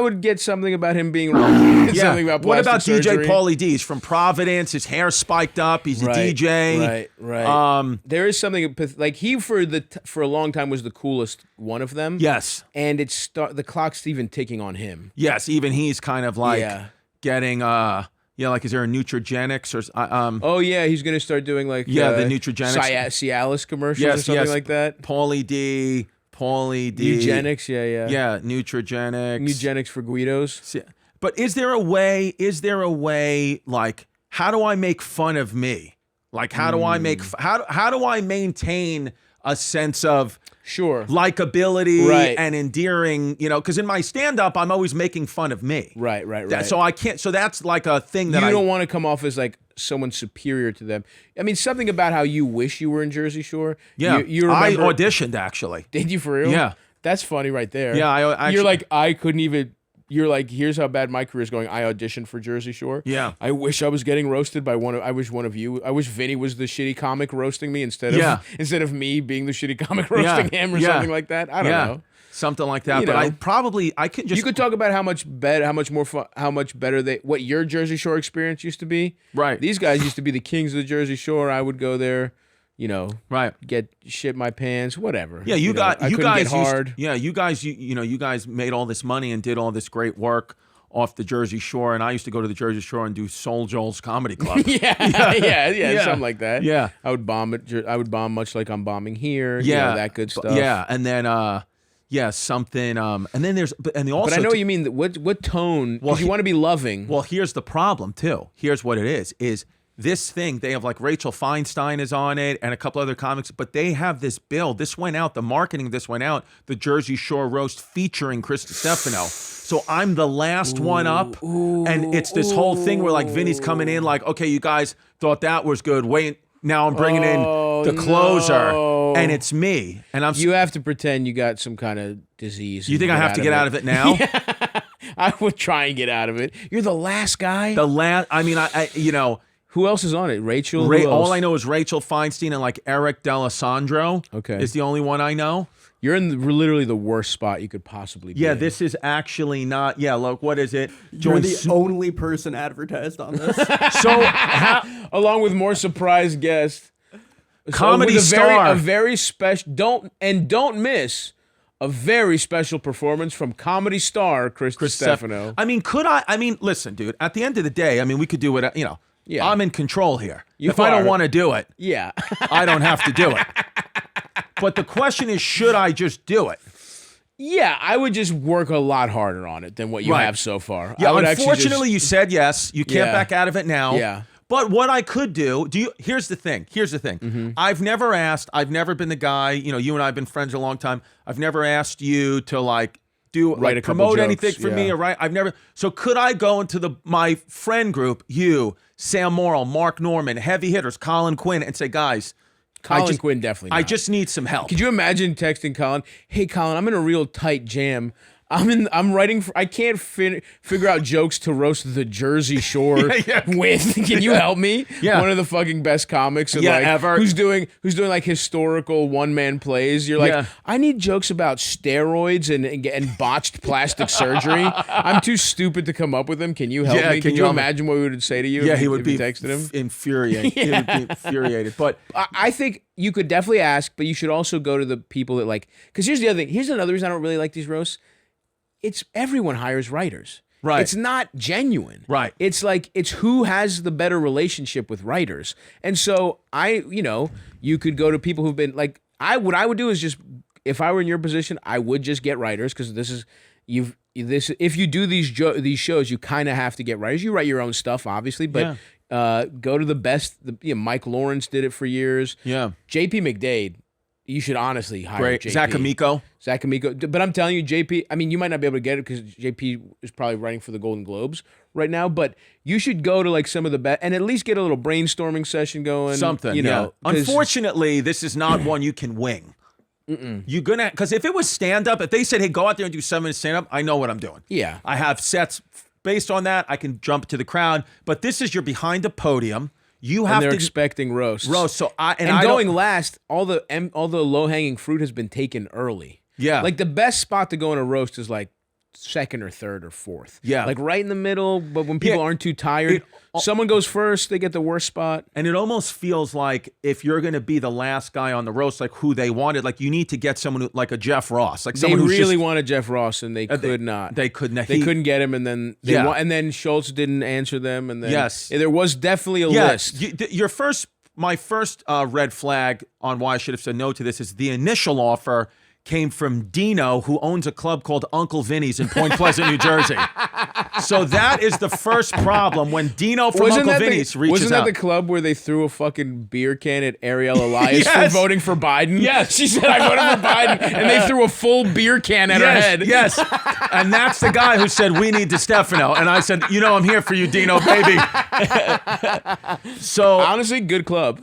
would get something about him being wrong. Something about what about surgery. DJ Pauly D? He's from Providence. His hair spiked up. He's a DJ. Right. There is something like he for a long time was the coolest one of them. Yes. And the clock's even ticking on him. Yes. Even he's kind of like getting like, is there a Nutrigenics or oh yeah, he's gonna start doing like the Nutrigenics Cialis commercials or something like that. Pauly D. Eugenics, Yeah, Nutrigenics. Eugenics for Guidos. But is there a way, like, how do I make fun of me? Like, how do I maintain a sense of likability and endearing, because in my stand-up, I'm always making fun of me. Right. So I can't, so that's like a thing that you don't want to come off as like someone superior to them. I mean, something about how you wish you were in Jersey Shore. Yeah, you remember, I auditioned, actually. Did you for real? Yeah. That's funny right there. Yeah, you're like, I couldn't even... You're like, here's how bad my career is going. I auditioned for Jersey Shore. Yeah. I wish I was getting roasted by one of you. I wish Vinny was the shitty comic roasting me instead of me being the shitty comic roasting him or something like that. I don't know. Something like that. But I could just... You could talk about how much better what your Jersey Shore experience used to be. Right. These guys used to be the kings of the Jersey Shore. I would go there, right, shit my pants, whatever. Yeah, you guys get hard. You guys made all this money and did all this great work off the Jersey Shore, and I used to go to the Jersey Shore and do Soul Joel's Comedy Club. yeah, something like that. Yeah, I would bomb it. I would bomb much like I'm bombing here. Yeah, that good stuff. Yeah, and then something. And then there's also. But I know what you mean. What tone? Well, you want to be loving. Well, here's the problem too. Here's what it is. This thing, they have like Rachel Feinstein is on it and a couple other comics, but they have this bill. This went out, the marketing of this went out, the Jersey Shore roast featuring Chris Stefano. So I'm the last one up, and it's this whole thing where like Vinny's coming in like, okay, you guys thought that was good. Wait, now I'm bringing in the closer, and it's me. And you have to pretend you got some kind of disease. You think I have to get out of it now? Yeah. I would try and get out of it. You're the last guy? I mean, I Who else is on it? Rachel? All I know is Rachel Feinstein and like Eric D'Alessandro. Okay. Is the only one I know. You're in literally the worst spot you could possibly be. Yeah, in. this is actually not. Yeah, look, what is it? You're the only person advertised on this. So, along with more surprise guests. Comedy star. A very special. Don't miss a very special performance from comedy star Chris Stefano. I mean, listen, dude. At the end of the day, I mean, we could do it. Yeah. I'm in control here. If I don't want to do it, yeah, I don't have to do it. But the question is, should I just do it? Yeah, I would just work a lot harder on it than what you have so far. Yeah, unfortunately, you said yes. You can't back out of it now. Yeah. But what I could do, here's the thing. I've never been the guy, you and I have been friends a long time. I've never asked you to promote anything for me, or so could I go into my friend group, you, Sam Morrill, Mark Norman, heavy hitters, Colin Quinn, and say, guys, Quinn definitely not. I just need some help. Could you imagine texting Colin, hey Colin, I'm in a real tight jam. I'm writing for, I can't figure out jokes to roast the Jersey Shore with. Can you help me? Yeah. One of the fucking best comics ever. Who's doing like historical one-man plays. You're like, I need jokes about steroids and botched plastic surgery. I'm too stupid to come up with them. Can you help me? Can you imagine what we would say to you he would be texted him? Infuriated. He would be infuriated. But I think you could definitely ask, but you should also go to the people that because here's the other thing. Here's another reason I don't really like these roasts. It's everyone hires writers. Right. It's not genuine. Right. It's it's who has the better relationship with writers. And so you could go to people who've been what I would do is just, if I were in your position, I would just get writers, because if you do these shows, you kind of have to get writers. You write your own stuff, obviously, but go to the best. Mike Lawrence did it for years. Yeah. JP McDade. You should honestly hire great. JP. Zach Amico. But I'm telling you, JP, I mean, you might not be able to get it because JP is probably writing for the Golden Globes right now, but you should go to some of the best and at least get a little brainstorming session going. Something, Unfortunately, this is not one you can wing. You're gonna, because if it was stand-up, if they said, hey, go out there and do 7 minutes stand-up, I know what I'm doing. Yeah. I have sets based on that. I can jump to the crowd. But this is, you're behind a podium. They're expecting roasts. So going last, all the low hanging fruit has been taken early. Yeah. The best spot to go in a roast is second or third or fourth. Yeah. Right in the middle, but when people aren't too tired, someone goes first, they get the worst spot. And it almost feels like if you're going to be the last guy on the roast, who they wanted, you need to get someone like a Jeff Ross. Someone who really wanted Jeff Ross, and they could not. They could not. They couldn't get him, and then and then Schultz didn't answer them, and then there was definitely a list. My first red flag on why I should have said no to this is the initial offer came from Dino, who owns a club called Uncle Vinny's in Point Pleasant, New Jersey. So that is the first problem when Dino from Uncle Vinny's reaches out. Wasn't that the club where they threw a fucking beer can at Ariel Elias for voting for Biden? Yes. She said, I voted for Biden, and they threw a full beer can at her head. Yes. And that's the guy who said, we need DeStefano. And I said, I'm here for you, Dino, baby. So honestly, good club.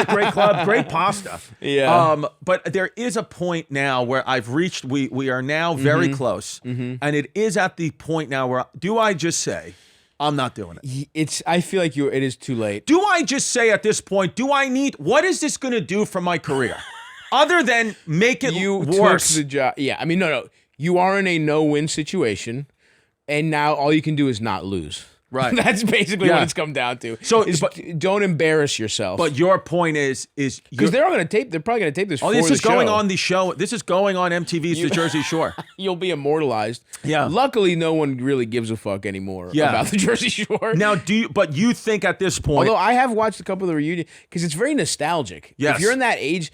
Great club, great pasta. Yeah. But there is a point now where I've reached, we are now very close. And it is at the point now where, do I just say, I'm not doing it? I feel like it is too late. Do I just say at this point, what is this going to do for my career? Other than make it worse? Took the job. Yeah, I mean, no. You are in a no-win situation, and now all you can do is not lose. Right. That's basically what it's come down to. So, don't embarrass yourself. But your point is because they're all going to tape. They're probably going to tape this. This is going on the show. This is going on MTV's The Jersey Shore. You'll be immortalized. Yeah. Luckily, no one really gives a fuck anymore about the Jersey Shore. Now, but you think at this point? Although I have watched a couple of the reunions because it's very nostalgic. Yes. If you're in that age,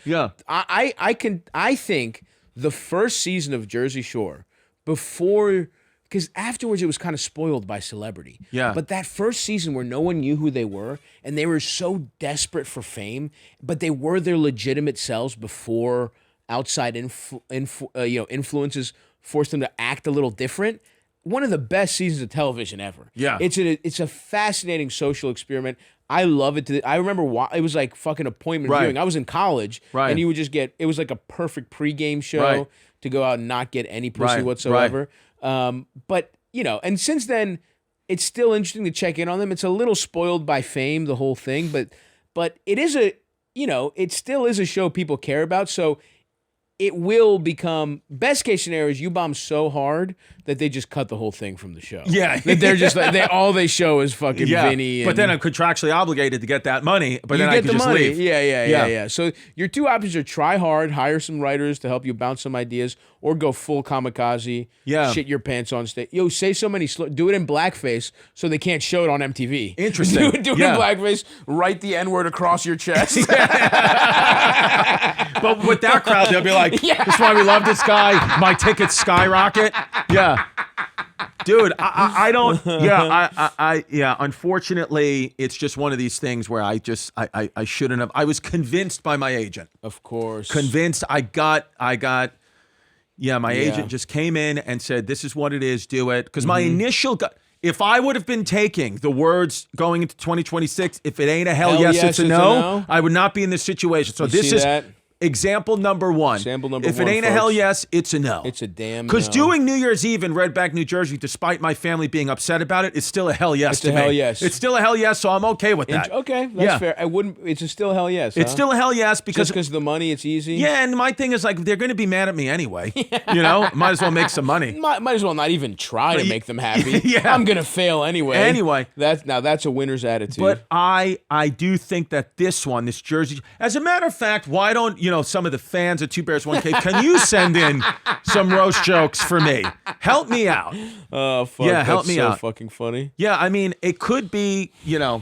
I think the first season of Jersey Shore before. Because afterwards it was kind of spoiled by celebrity. Yeah. But that first season where no one knew who they were and they were so desperate for fame, but they were their legitimate selves before outside influences forced them to act a little different. One of the best seasons of television ever. Yeah. It's a fascinating social experiment. I love it. I remember it was like fucking appointment viewing. I was in college, and you would just it was like a perfect pregame show to go out and not get any pussy whatsoever. But and since then, it's still interesting to check in on them. It's a little spoiled by fame, the whole thing, but it is it still is a show people care about. So it will become, best case scenario is you bomb so hard that they just cut the whole thing from the show. Yeah. That they're just all they show is fucking Vinny. But then I'm contractually obligated to get that money, but then I can just money. leave. Yeah. So your two options are try hard, hire some writers to help you bounce some ideas, or go full kamikaze, shit your pants on stage. Say so many, do it in blackface so they can't show it on MTV. Interesting. do it in blackface, write the N-word across your chest. But with that crowd, they'll be like, that's why we love this guy. My tickets skyrocket. Yeah. Dude, I don't. Yeah. Unfortunately, it's just one of these things where I shouldn't have. I was convinced by my agent. Of course. Convinced. My agent just came in and said, "This is what it is. Do it." Because my initial if I would have been taking the words going into 2026, if it ain't a hell yes, it's a no, I would not be in this situation. So this is that? Example number one. If it ain't a hell yes, it's a no. It's a damn no. Because doing New Year's Eve in Red Bank, New Jersey, despite my family being upset about it, it's still a hell yes to me. It's a hell yes. It's still a hell yes, so I'm okay with that. Okay, that's fair. I wouldn't. It's still a hell yes. It's still a hell yes because of the money, it's easy. Yeah, and my thing is like they're going to be mad at me anyway. You know, might as well make some money. Might as well not even try to make them happy. Yeah. I'm going to fail anyway. Anyway, that's a winner's attitude. But I do think that this Jersey. As a matter of fact, why don't some of the fans at Two Bears One Cave? Can you send in some roast jokes for me? Help me out. Oh fuck! Yeah, help me out. Fucking funny. Yeah, I mean, it could be. Tom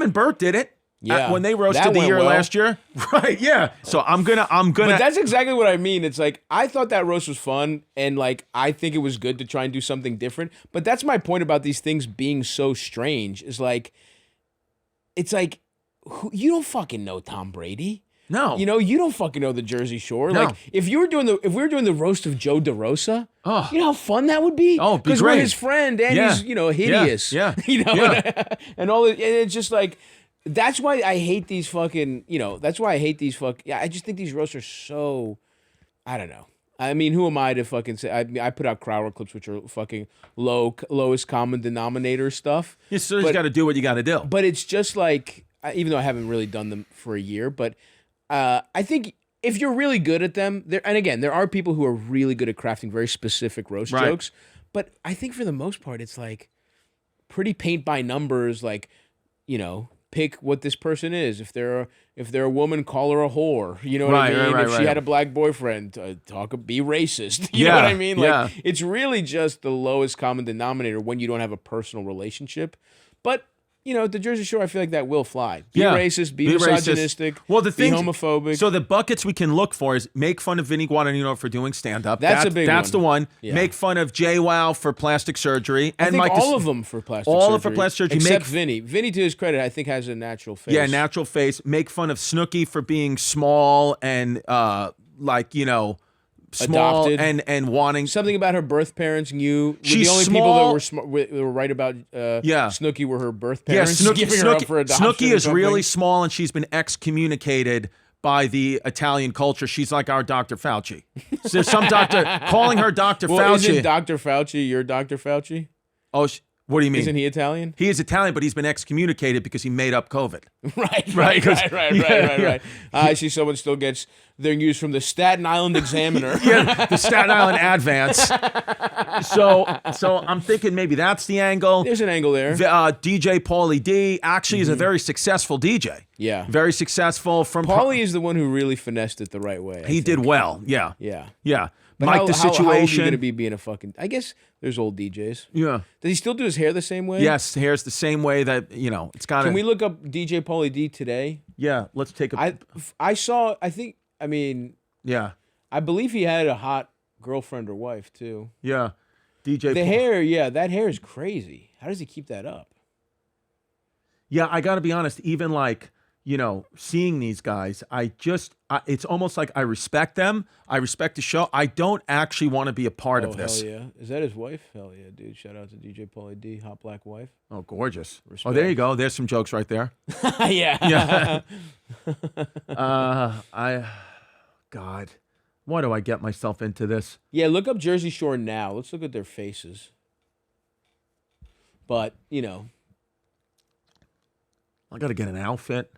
and Bert did it. Yeah, when they roasted the year last year. Right. Yeah. So I'm gonna. But that's exactly what I mean. It's like I thought that roast was fun, and like I think it was good to try and do something different. But that's my point about these things being so strange. Is like, it's like, you don't fucking know Tom Brady. No. You don't fucking know the Jersey Shore. No. Like, if we were doing the roast of Joe DeRosa, oh. you know how fun that would be? Oh, because we're his friend and he's, hideous. Yeah. And all it, and it's just like, that's why I hate these fucking, I just think these roasts are so, I don't know. I mean, who am I to fucking say? I put out Crowder clips, which are fucking lowest common denominator stuff. You still got to do what you got to do. But it's just like, even though I haven't really done them for a year, but I think if you're really good at them, and again, there are people who are really good at crafting very specific roast jokes, but I think for the most part, it's like pretty paint by numbers, like, pick what this person is. If they're a woman, call her a whore. You know what I mean? If she had a black boyfriend, be racist. You know what I mean? Like, it's really just the lowest common denominator when you don't have a personal relationship. But the Jersey Shore, I feel like that will fly. Be racist, be misogynistic, be homophobic. So the buckets we can look for is make fun of Vinny Guadagnino for doing stand-up. That's a big one. That's the one. Yeah. Make fun of JWoww for plastic surgery. I think all of them for plastic surgery. All for plastic surgery. Except Vinny. Vinny, to his credit, I think has a natural face. Yeah, natural face. Make fun of Snooki for being small and small adopted. and wanting something about her birth parents. And she's the only small. People that were right about Snooki were her birth parents. Yeah, giving her up for adoption. Snooki is really small, and she's been excommunicated by the Italian culture. She's like our Dr. Fauci. So there's some doctor calling her Dr. Fauci. Isn't Dr. Fauci your Dr. Fauci? Oh, what do you mean? Isn't he Italian? He is Italian, but he's been excommunicated because he made up COVID. Right. I see someone still gets their news from the Staten Island Examiner. The Staten Island Advance. So I'm thinking maybe that's the angle. There's an angle there. DJ Pauly D actually is a very successful DJ. Yeah. Very successful. Pauly is the one who really finessed it the right way. He did well. Yeah. But Mike, how the situation. How old are you going to be being a fucking... I guess there's old DJs. Yeah. Does he still do his hair the same way? Yes, hair's the same way that, it's got to... Can we look up DJ Pauly D today? Yeah, let's take a... Yeah. I believe he had a hot girlfriend or wife, too. Yeah. DJ... hair, that hair is crazy. How does he keep that up? Yeah, I got to be honest, even seeing these guys, it's almost like I respect them. I respect the show. I don't actually want to be a part of this. Hell yeah. Is that his wife? Hell yeah, dude. Shout out to DJ Pauly D, hot black wife. Oh, gorgeous. Respect. Oh, there you go. There's some jokes right there. Yeah. God, why do I get myself into this? Yeah, look up Jersey Shore now. Let's look at their faces. But, I got to get an outfit.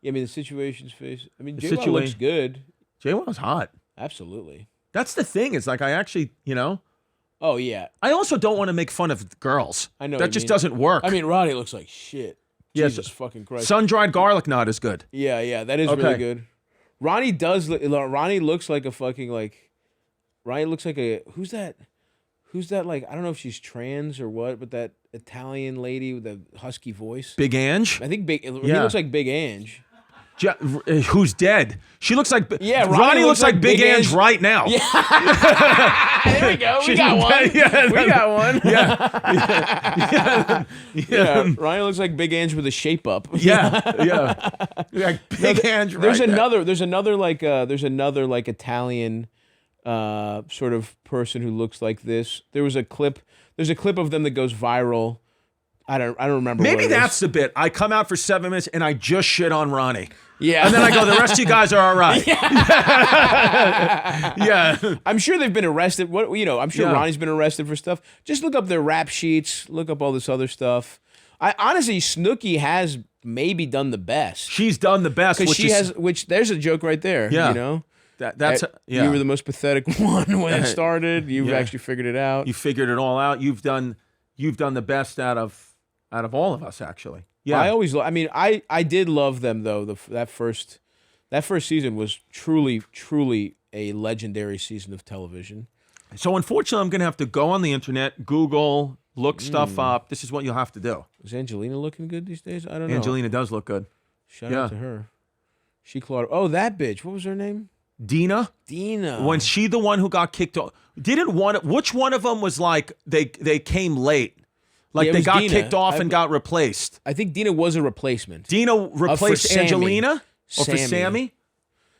Yeah, I mean, the situation's face. I mean, JWoww looks good. JWoww's hot. Absolutely. That's the thing. It's like I actually, Oh, yeah. I also don't want to make fun of girls. I know that just doesn't work. I mean, Ronnie looks like shit. Yes. Jesus fucking Christ. Sun-dried garlic not as good. Yeah, that is really good. Ronnie looks like a fucking Ronnie looks like a who's that like I don't know if she's trans or what, but that Italian lady with the husky voice. Big Ange? I think he looks like Big Ange. Who's dead? She looks like Ronnie looks like Big Ange right now. Yeah. There we go. We got one. We got one. Yeah. Ronnie looks like Big Ange with a shape up. Yeah. Like Big Ange. There's another like Italian sort of person who looks like this. There's a clip of them that goes viral. I don't remember. Maybe that's the bit. I come out for 7 minutes and I just shit on Ronnie. Yeah. And then I go, the rest of you guys are all right. Yeah. I'm sure they've been arrested. I'm sure Ronnie's been arrested for stuff. Just look up their rap sheets. Look up all this other stuff. Honestly, Snooki has maybe done the best. She's done the best. Which there's a joke right there. Yeah. You know? You were the most pathetic one when it started. You've actually figured it out. You figured it all out. You've done the best out of all of us, actually. Yeah. I did love them though. That first season was truly, truly a legendary season of television. So unfortunately, I'm going to have to go on the internet, Google, look stuff up. This is what you'll have to do. Is Angelina looking good these days? I don't know. Angelina does look good. Shout out to her. She clawed. Oh, that bitch. What was her name? Dina. Was she the one who got kicked off? Which one of them was like they came late? Like they got kicked off and got replaced. I think Dina was a replacement. Dina replaced Angelina? Or for Sammy?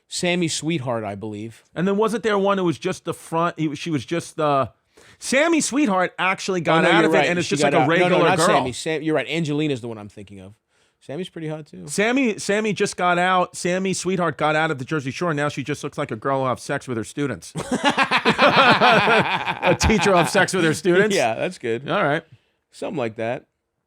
Sammy Sweetheart, I believe. And then wasn't there one who was just the front? She was just the... Sammy Sweetheart actually got out of it, and it's just like a regular girl. Sammy. You're right. Angelina's the one I'm thinking of. Sammy's pretty hot, too. Sammy just got out. Sammy Sweetheart got out of the Jersey Shore, and now she just looks like a girl who has sex with her students. A teacher who has sex with her students? Yeah, that's good. All right. Something like that.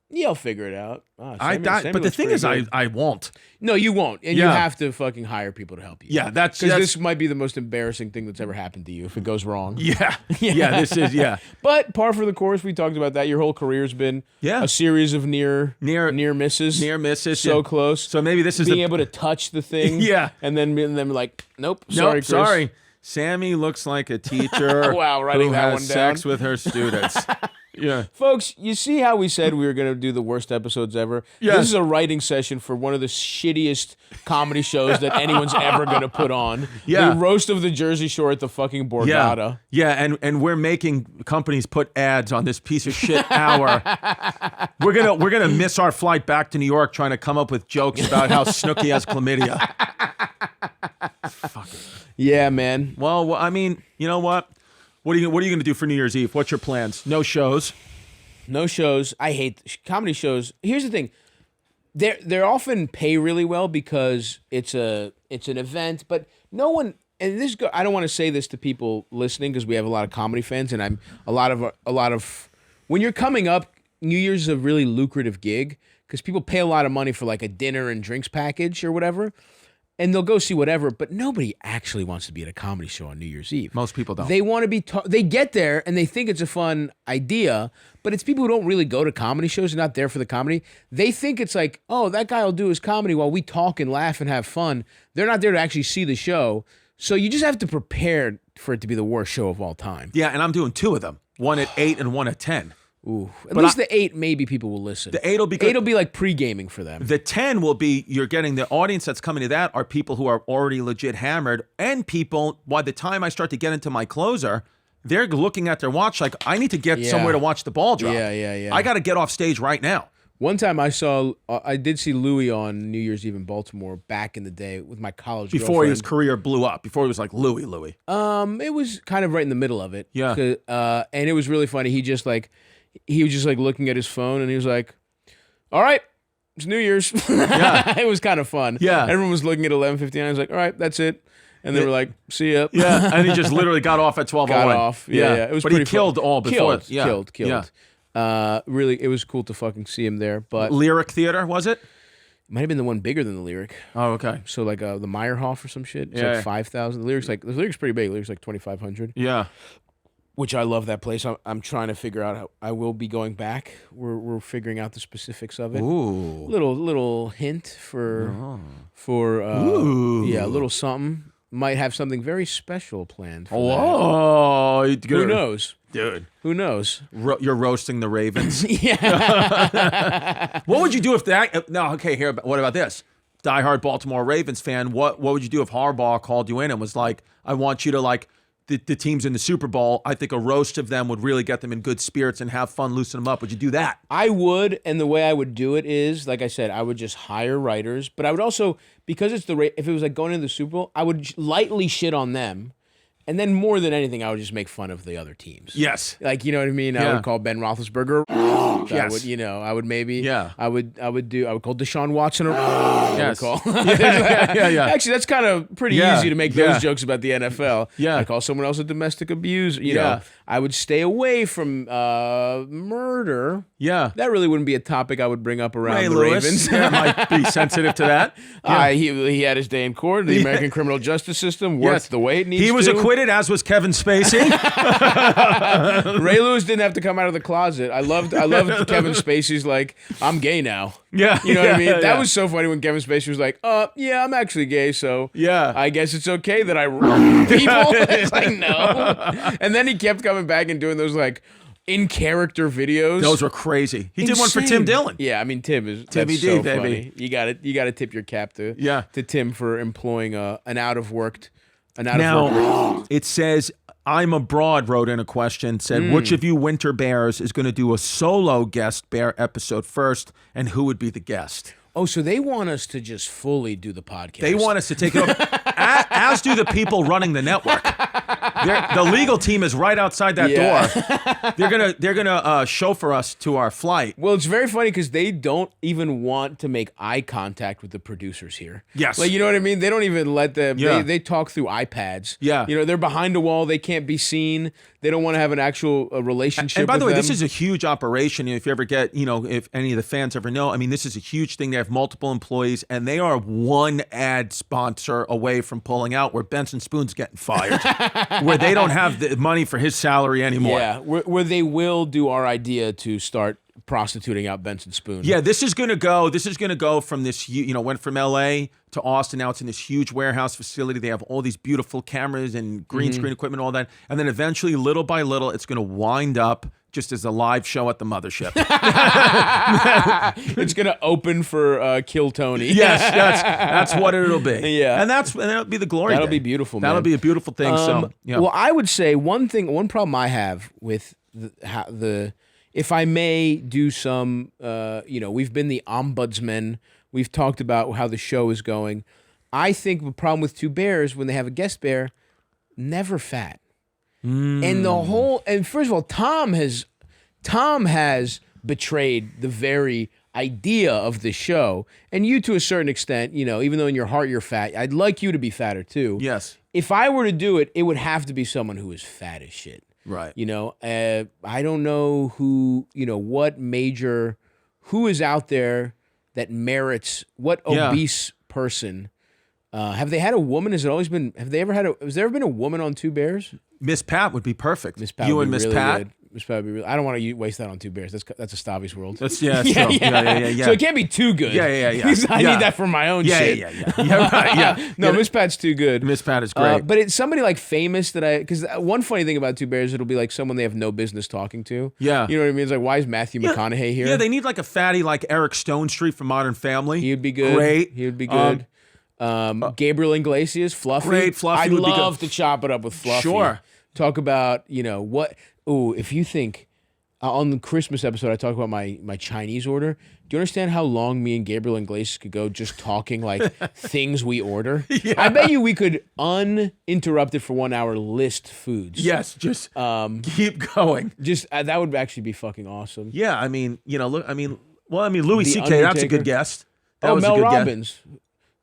Yeah, I'll figure it out. But the thing is, I won't. No, you won't. And you have to fucking hire people to help you. Yeah, because this might be the most embarrassing thing that's ever happened to you if it goes wrong. Yeah. This is, But par for the course, we talked about that. Your whole career's been a series of near misses. Near misses. So close. So maybe this is being able to touch the thing. Yeah. And then like, nope, sorry, Chris. Sorry. Sammy looks like a teacher who has sex with her students. Yeah. Folks, you see how we said we were going to do the worst episodes ever? Yeah. This is a writing session for one of the shittiest comedy shows that anyone's ever going to put on. Yeah. The roast of the Jersey Shore at the fucking Borgata. Yeah, and we're making companies put ads on this piece of shit hour. We're gonna miss our flight back to New York trying to come up with jokes about how Snooki has chlamydia. Fuck it. Yeah, man. Well, I mean, you know what? What are you going to do for New Year's Eve? What's your plans? No shows. No shows. I hate comedy shows. Here's the thing. They're often pay really well because it's an event, but no one, and I don't want to say this to people listening because we have a lot of comedy fans, and I'm a lot of when you're coming up, New Year's is a really lucrative gig because people pay a lot of money for like a dinner and drinks package or whatever. And they'll go see whatever, but nobody actually wants to be at a comedy show on New Year's Eve. Most people don't. They want to be. They get there and they think it's a fun idea, but it's people who don't really go to comedy shows. They're not there for the comedy. They think it's like, oh, that guy will do his comedy while we talk and laugh and have fun. They're not there to actually see the show. So you just have to prepare for it to be the worst show of all time. Yeah, and I'm doing 2 of them. One at 8 and one at 10. Ooh, at least the 8, maybe people will listen. The 8 will be good. 8 will be like pre-gaming for them. The 10 will be, you're getting the audience that's coming to that are people who are already legit hammered, and people, by the time I start to get into my closer, they're looking at their watch like, I need to get somewhere to watch the ball drop. Yeah. I got to get off stage right now. One time I did see Louis on New Year's Eve in Baltimore back in the day with my college Before girlfriend. his career blew up. Before he was like Louis. It was kind of right in the middle of it. Yeah. And it was really funny. He was just like looking at his phone and he was like, all right, it's New Year's. Yeah. It was kind of fun. Yeah. Everyone was looking at 11:59. I was like, all right, that's it. And they were like, see ya. Yeah. And he just literally got off at 12:01. Got off. Yeah. It was but pretty he killed fun. all before. Killed. Yeah. Really, it was cool to fucking see him there. But Lyric Theater, was it? might have been the one bigger than the Lyric. Oh, okay. So like the Meyerhoff or some shit. It's like 5,000. The Lyric's pretty big. The Lyric's like 2,500. Yeah. Which I love that place. I'm trying to figure out how I will be going back. We're figuring out the specifics of it. Ooh. Little hint for a little something. Might have something very special planned for that. Who knows? Dude. Who knows? You're roasting the Ravens. Yeah. What would you do if that... No, okay, what about this? diehard Baltimore Ravens fan, what would you do if Harbaugh called you in and was like, I want you to like the teams in the Super Bowl, I think a roast of them would really get them in good spirits and have fun, loosen them up. Would you do that? I would, and the way I would do it is, like I said, I would just hire writers, but I would also, because it's if it was like going into the Super Bowl, I would lightly shit on them. And then more than anything, I would just make fun of the other teams. Yes. Like, you know what I mean? I Yeah. would call Ben Roethlisberger. Yes. I would maybe. Yeah. I would call Deshaun Watson. Yes. I would call. Yeah. Actually, that's kind of pretty Yeah. easy to make Yeah. those jokes about the NFL. Yeah. I call someone else a domestic abuser. You Yeah. know, I would stay away from murder. Yeah. That really wouldn't be a topic I would bring up around Ray the Lewis Ravens. yeah, might be sensitive to that. He had his day in court. The American criminal justice system worked the way it needs to. He was acquitted, as was Kevin Spacey. Ray Lewis didn't have to come out of the closet. I loved Kevin Spacey's like, I'm gay now. Yeah. You know what I mean? Yeah. That was so funny when Kevin Spacey was like, yeah, I'm actually gay, so Yeah. I guess it's okay that I wrong people. It's like, no. And then he kept coming back and doing those like in character videos. Those were crazy. He did one for Insane. Tim Dillon. Yeah, I mean Tim is Timmy that's D, so baby. funny. You got to tip your cap to Tim for employing an out of work. Now, it says, I'm Abroad wrote in a question, said, which of you winter bears is going to do a solo guest bear episode first, and who would be the guest? Oh, so they want us to just fully do the podcast. They want us to take it over, as do the people running the network. The legal team is right outside that door. They're gonna chauffeur us to our flight. Well, it's very funny because they don't even want to make eye contact with the producers here. Yes. Like, you know what I mean? They don't even let them, Yeah. they talk through iPads. Yeah. You know, they're behind a wall. They can't be seen. They don't want to have an actual relationship And by the way, with this them. is a huge operation. If you ever get, if any of the fans ever know, I mean, this is a huge thing. They have multiple employees, and they are one ad sponsor away from pulling out where Benson Spoon's getting fired, where they don't have the money for his salary anymore. Yeah, where they will do our idea to start prostituting out Benson Spoon. Yeah, this is going to go from this, went from LA to Austin. Now it's in this huge warehouse facility. They have all these beautiful cameras and green screen equipment, all that. And then eventually, little by little, it's going to wind up just as a live show at the mothership. It's going to open for Kill Tony. Yes, that's what it'll be. Yeah. And that'll be the glory That'll day. be beautiful, That'll man. be a beautiful thing. Well, I would say one problem I have with the if I may do some, we've been the ombudsman. We've talked about how the show is going. I think the problem with Two Bears when they have a guest bear, never fat. And first of all, Tom has betrayed the very idea of the show, and you to a certain extent, even though in your heart you're fat, I'd like you to be fatter too. Yes. If I were to do it, it would have to be someone who is fat as shit. Right. I don't know who is out there that merits what obese person. Have they had a woman? Has there ever been a woman on Two Bears? Miss Pat would be perfect. Miss Pat You would and be Miss really Pat. good. Miss Pat would be really, I don't want to waste that on Two Bears. That's a Stavros world. That's true. Yeah. So it can't be too good. Yeah. Because I need that for my own shit. Yeah, right, yeah. No, Miss Pat's too good. Miss Pat is great. But it's somebody like famous because one funny thing about Two Bears, it'll be like someone they have no business talking to. Yeah. You know what I mean? It's like, why is Matthew McConaughey here? Yeah, they need like a fatty like Eric Stone Street from Modern Family. He would be good. Great. He would be good. Gabriel Iglesias, Fluffy. Great, Fluffy I'd would be good. love to chop it up with Fluffy. Sure. Talk about, what... Ooh, if you think... on the Christmas episode, I talk about my Chinese order. Do you understand how long me and Gabriel Iglesias could go just talking like things we order? Yeah. I bet you we could uninterrupted for 1 hour list foods. Yes, just keep going. Just that would actually be fucking awesome. Yeah, I mean, Louis The C.K., that's a Undertaker. good guest. That was a Mel good guest. Robbins.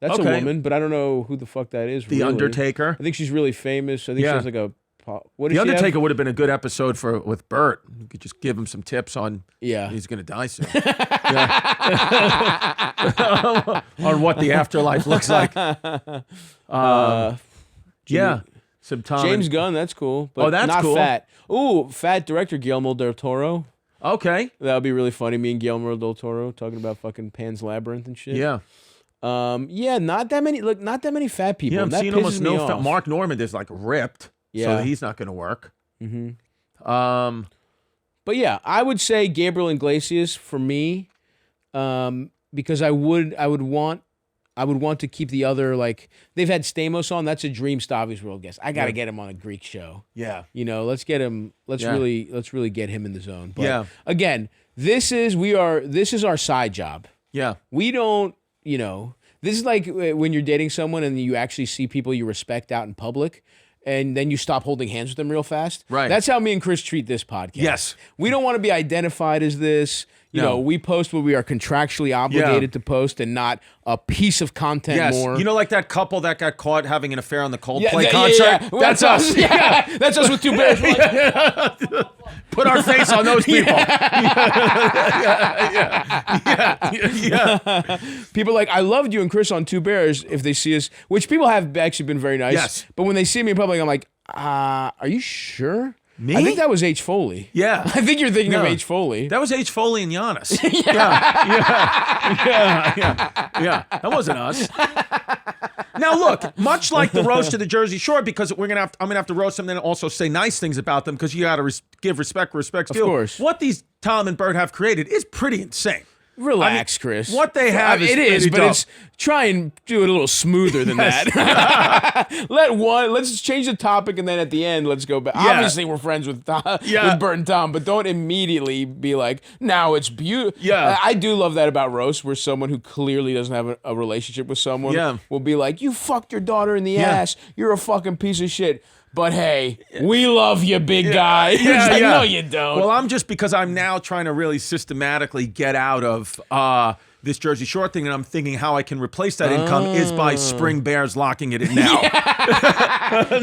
That's Okay. a woman, but I don't know who the fuck that is. The really. Undertaker. I think she's really famous. I think Yeah. she has like a... What The does she have? Undertaker would have been a good episode with Bert. You could just give him some tips on he's going to die soon. On what the afterlife looks like. Some time. James Gunn, that's cool. But that's not cool. fat. Ooh, fat director Guillermo del Toro. Okay. That would be really funny. Me and Guillermo del Toro talking about fucking Pan's Labyrinth and shit. Yeah. Not that many. Look, not that many fat people. Yeah, I'm that seeing pisses almost me no off. Mark Norman is like ripped. Yeah. So he's not going to work. Mm-hmm. But yeah, I would say Gabriel Iglesias for me, because I would want I would want to keep the other, like, they've had Stamos on. That's a dream Stavros World guest. I got to get him on a Greek show. Yeah. You know, let's get him. Let's really get him in the zone. But again, this is our side job. Yeah. We don't, you know, this is like when you're dating someone and you actually see people you respect out in public. And then you stop holding hands with them real fast. Right. That's how me and Chris treat this podcast. Yes. We don't want to be identified as this. You know, we post what we are contractually obligated to post and not a piece of content more. You know, like that couple that got caught having an affair on the Coldplay concert? Yeah. That's us. Yeah. That's us with two bears. We're like, Put our face on those people. people are like, I loved you and Chris on Two Bears if they see us, which people have actually been very nice. Yes. But when they see me in public, I'm like, are you sure? Me? I think that was H. Foley. Yeah. I think you're thinking of H. Foley. That was H. Foley and Giannis. Yeah. That wasn't us. Now look, much like the roast of the Jersey Shore, because I'm gonna have to roast them and then also say nice things about them because you got to give respect where respect's due. Of course. What these Tom and Bert have created is pretty insane. Relax, Chris. What they have is dope. it's try and do it a little smoother than that. Let's change the topic and then at the end let's go back. Yeah. Obviously we're friends with Bert and Tom, but don't immediately be like, now it's beautiful. Yeah. I do love that about roast, where someone who clearly doesn't have a relationship with someone will be like, you fucked your daughter in the ass. You're a fucking piece of shit. But hey, we love you, big guy. It's like, no, you don't. Well, because I'm now trying to really systematically get out of this Jersey Shore thing, and I'm thinking how I can replace that income is by Spring Bears locking it in now.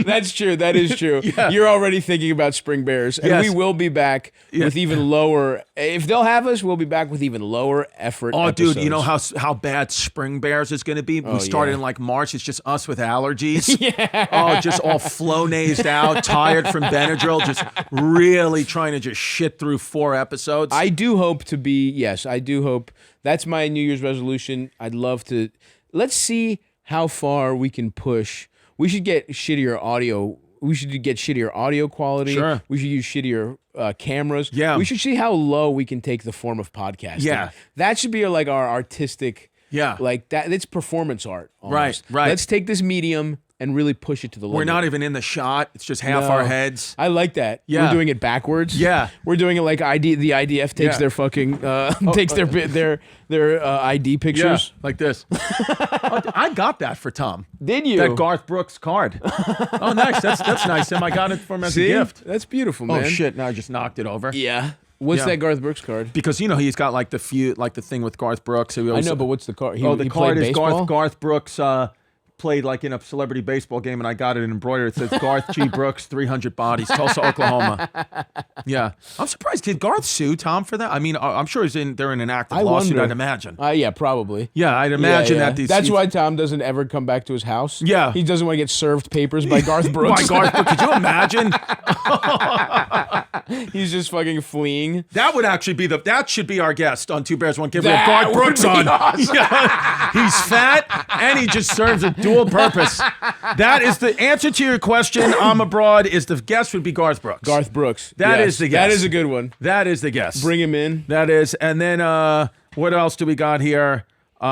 That's true. That is true. You're already thinking about Spring Bears. And we will be back with even lower. If they'll have us, we'll be back with even lower effort episodes. Dude, you know how bad Spring Bears is going to be? We started in like March. It's just us with allergies. Just all flow-nased out, tired from Benadryl, just really trying to just shit through 4 episodes. I do hope to be, I do hope. That's my New Year's resolution. I'd love to. Let's see how far we can push. We should get shittier audio. We should get shittier audio quality. Sure. We should use shittier cameras. Yeah. We should see how low we can take the form of podcasting. Yeah. That should be like our artistic. Yeah. Like that. It's performance art. Almost. Right. Let's take this medium and really push it to the limit. We're not even in the shot. It's just half our heads. I like that. Yeah. We're doing it backwards. Yeah. We're doing it like the IDF takes their fucking takes their ID pictures. Yeah, like this. I got that for Tom. Did you? That Garth Brooks card. Oh, nice. That's nice. I got it for him as a gift. That's beautiful, man. Oh shit! Now I just knocked it over. Yeah. What's that Garth Brooks card? Because he's got like the thing with Garth Brooks. I know, but what's the card? The card is baseball? Garth Brooks. Played like in a celebrity baseball game, and I got it embroidered. It says Garth G. Brooks, 300 bodies, Tulsa, Oklahoma. Yeah, I'm surprised. Did Garth sue Tom for that? I mean, I'm sure they're in an active lawsuit. I'd imagine. Yeah, probably. Yeah, I'd imagine that. That's why Tom doesn't ever come back to his house. Yeah, he doesn't want to get served papers by Garth Brooks. By Garth Brooks, could you imagine? He's just fucking fleeing. That would actually that should be our guest on Two Bears One Give. We have Garth Brooks on. Awesome. Yeah. He's fat and he just serves a dual purpose. That is the answer to your question. I'm abroad. Is the guest would be Garth Brooks. Garth Brooks. That is the guest. That is a good one. That is the guest. Bring him in. That is. And then what else do we got here? Do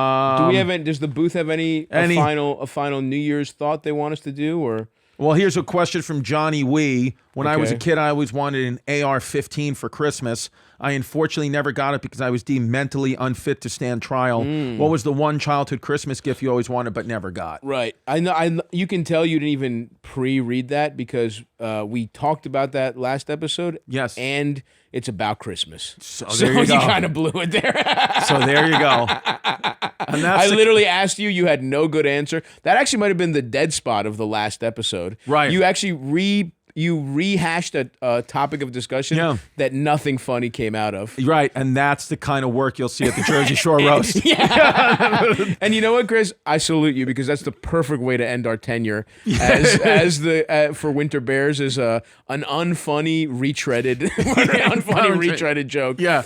we have any? Does the booth have a final New Year's thought they want us to do, or? Well, here's a question from Johnny Wee. When I was a kid, I always wanted an AR-15 for Christmas. I unfortunately never got it because I was deemed mentally unfit to stand trial. What was the one childhood Christmas gift you always wanted but never got? Right. I know. You can tell you didn't even pre-read that because we talked about that last episode. Yes. And it's about Christmas. So there you go. You kind of blew it there. So there you go. And I literally asked you. You had no good answer. That actually might have been the dead spot of the last episode. Right. You actually rehashed a topic of discussion that nothing funny came out of. Right, and that's the kind of work you'll see at the Jersey Shore roast. And you know what, Chris? I salute you because that's the perfect way to end our tenure for Winter Bears is an unfunny, retreaded joke. Yeah.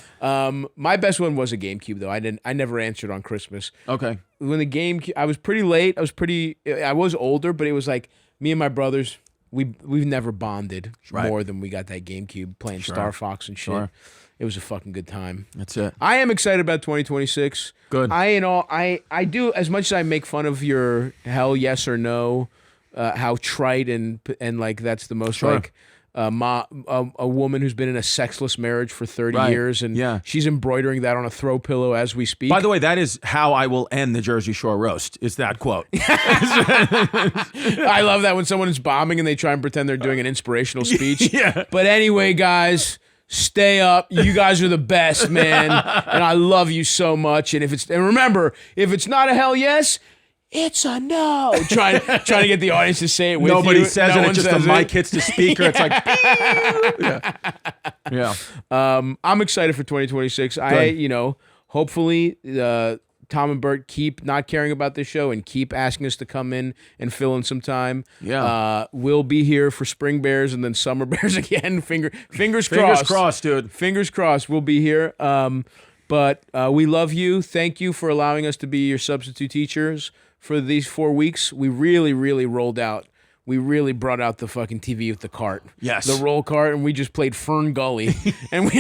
My best one was a GameCube though. I never answered on Christmas. Okay. When the GameCube, I was pretty late. I was older, but it was like me and my brothers. We've never bonded more than we got that GameCube playing Star Fox and shit. Sure. It was a fucking good time. That's it. I am excited about 2026. Good. I do, as much as I make fun of your hell yes or no, how trite and like that's the most like a woman who's been in a sexless marriage for 30 years and she's embroidering that on a throw pillow as we speak. By the way, that is how I will end the Jersey Shore roast. Is that quote? I love that when someone is bombing and they try and pretend they're doing an inspirational speech. But anyway, guys, stay up. You guys are the best, man. And I love you so much. And remember, if it's not a hell yes, it's a no. Trying to get the audience to say it with Nobody you. says No it. one It's just says the mic hits the speaker. It's like, I'm excited for 2026. Hopefully, Tom and Bert keep not caring about this show and keep asking us to come in and fill in some time. We'll be here for Spring Bears and then Summer Bears again. Fingers crossed. Fingers crossed, dude. Fingers crossed. We'll be here. But we love you. Thank you for allowing us to be your substitute teachers for these 4 weeks. We really, really rolled out. We really brought out the fucking TV with the cart. Yes. The roll cart, and we just played Fern Gully. and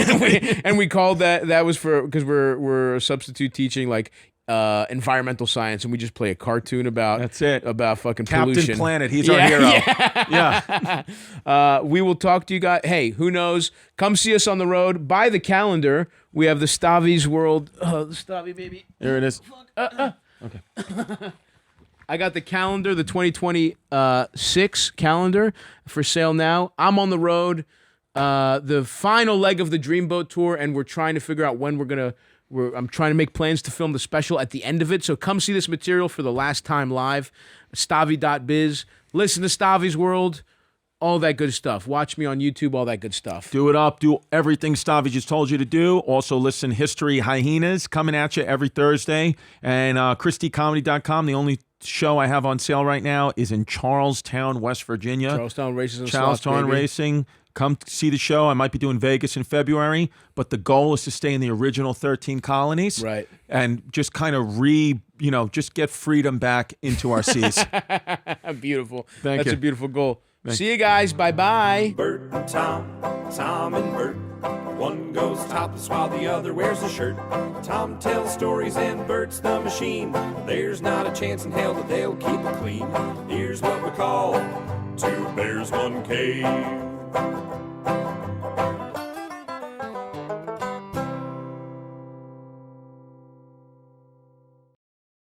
we called that was for, because we're substitute teaching like environmental science, and we just play a cartoon about about fucking Captain pollution. Planet. He's our hero. We will talk to you guys. Hey, who knows? Come see us on the road. Buy the calendar. We have the Stavi's World. The Stavi baby. There it is. Okay. I got the calendar, the 2026 calendar for sale now. I'm on the road, the final leg of the Dreamboat Tour, and we're trying to figure out when I'm trying to make plans to film the special at the end of it. So come see this material for the last time live. Stavi.biz. Listen to Stavi's World. All that good stuff. Watch me on YouTube, all that good stuff. Do it up. Do everything Stavi just told you to do. Also listen, History Hyenas coming at you every Thursday. And ChristyComedy.com, the only show I have on sale right now is in Charlestown, West Virginia. Charlestown Racing. Charlestown Racing. Come see the show. I might be doing Vegas in February, but the goal is to stay in the original 13 colonies. Right. And just kind of just get freedom back into our seas. Beautiful. Thank That's you. a beautiful goal. See you guys. Bye-bye. Bert and Tom and Bert. One goes topless while the other wears a shirt. Tom tells stories and Bert's the machine. There's not a chance in hell that they'll keep it clean. Here's what we call 2 bears, 1 cave.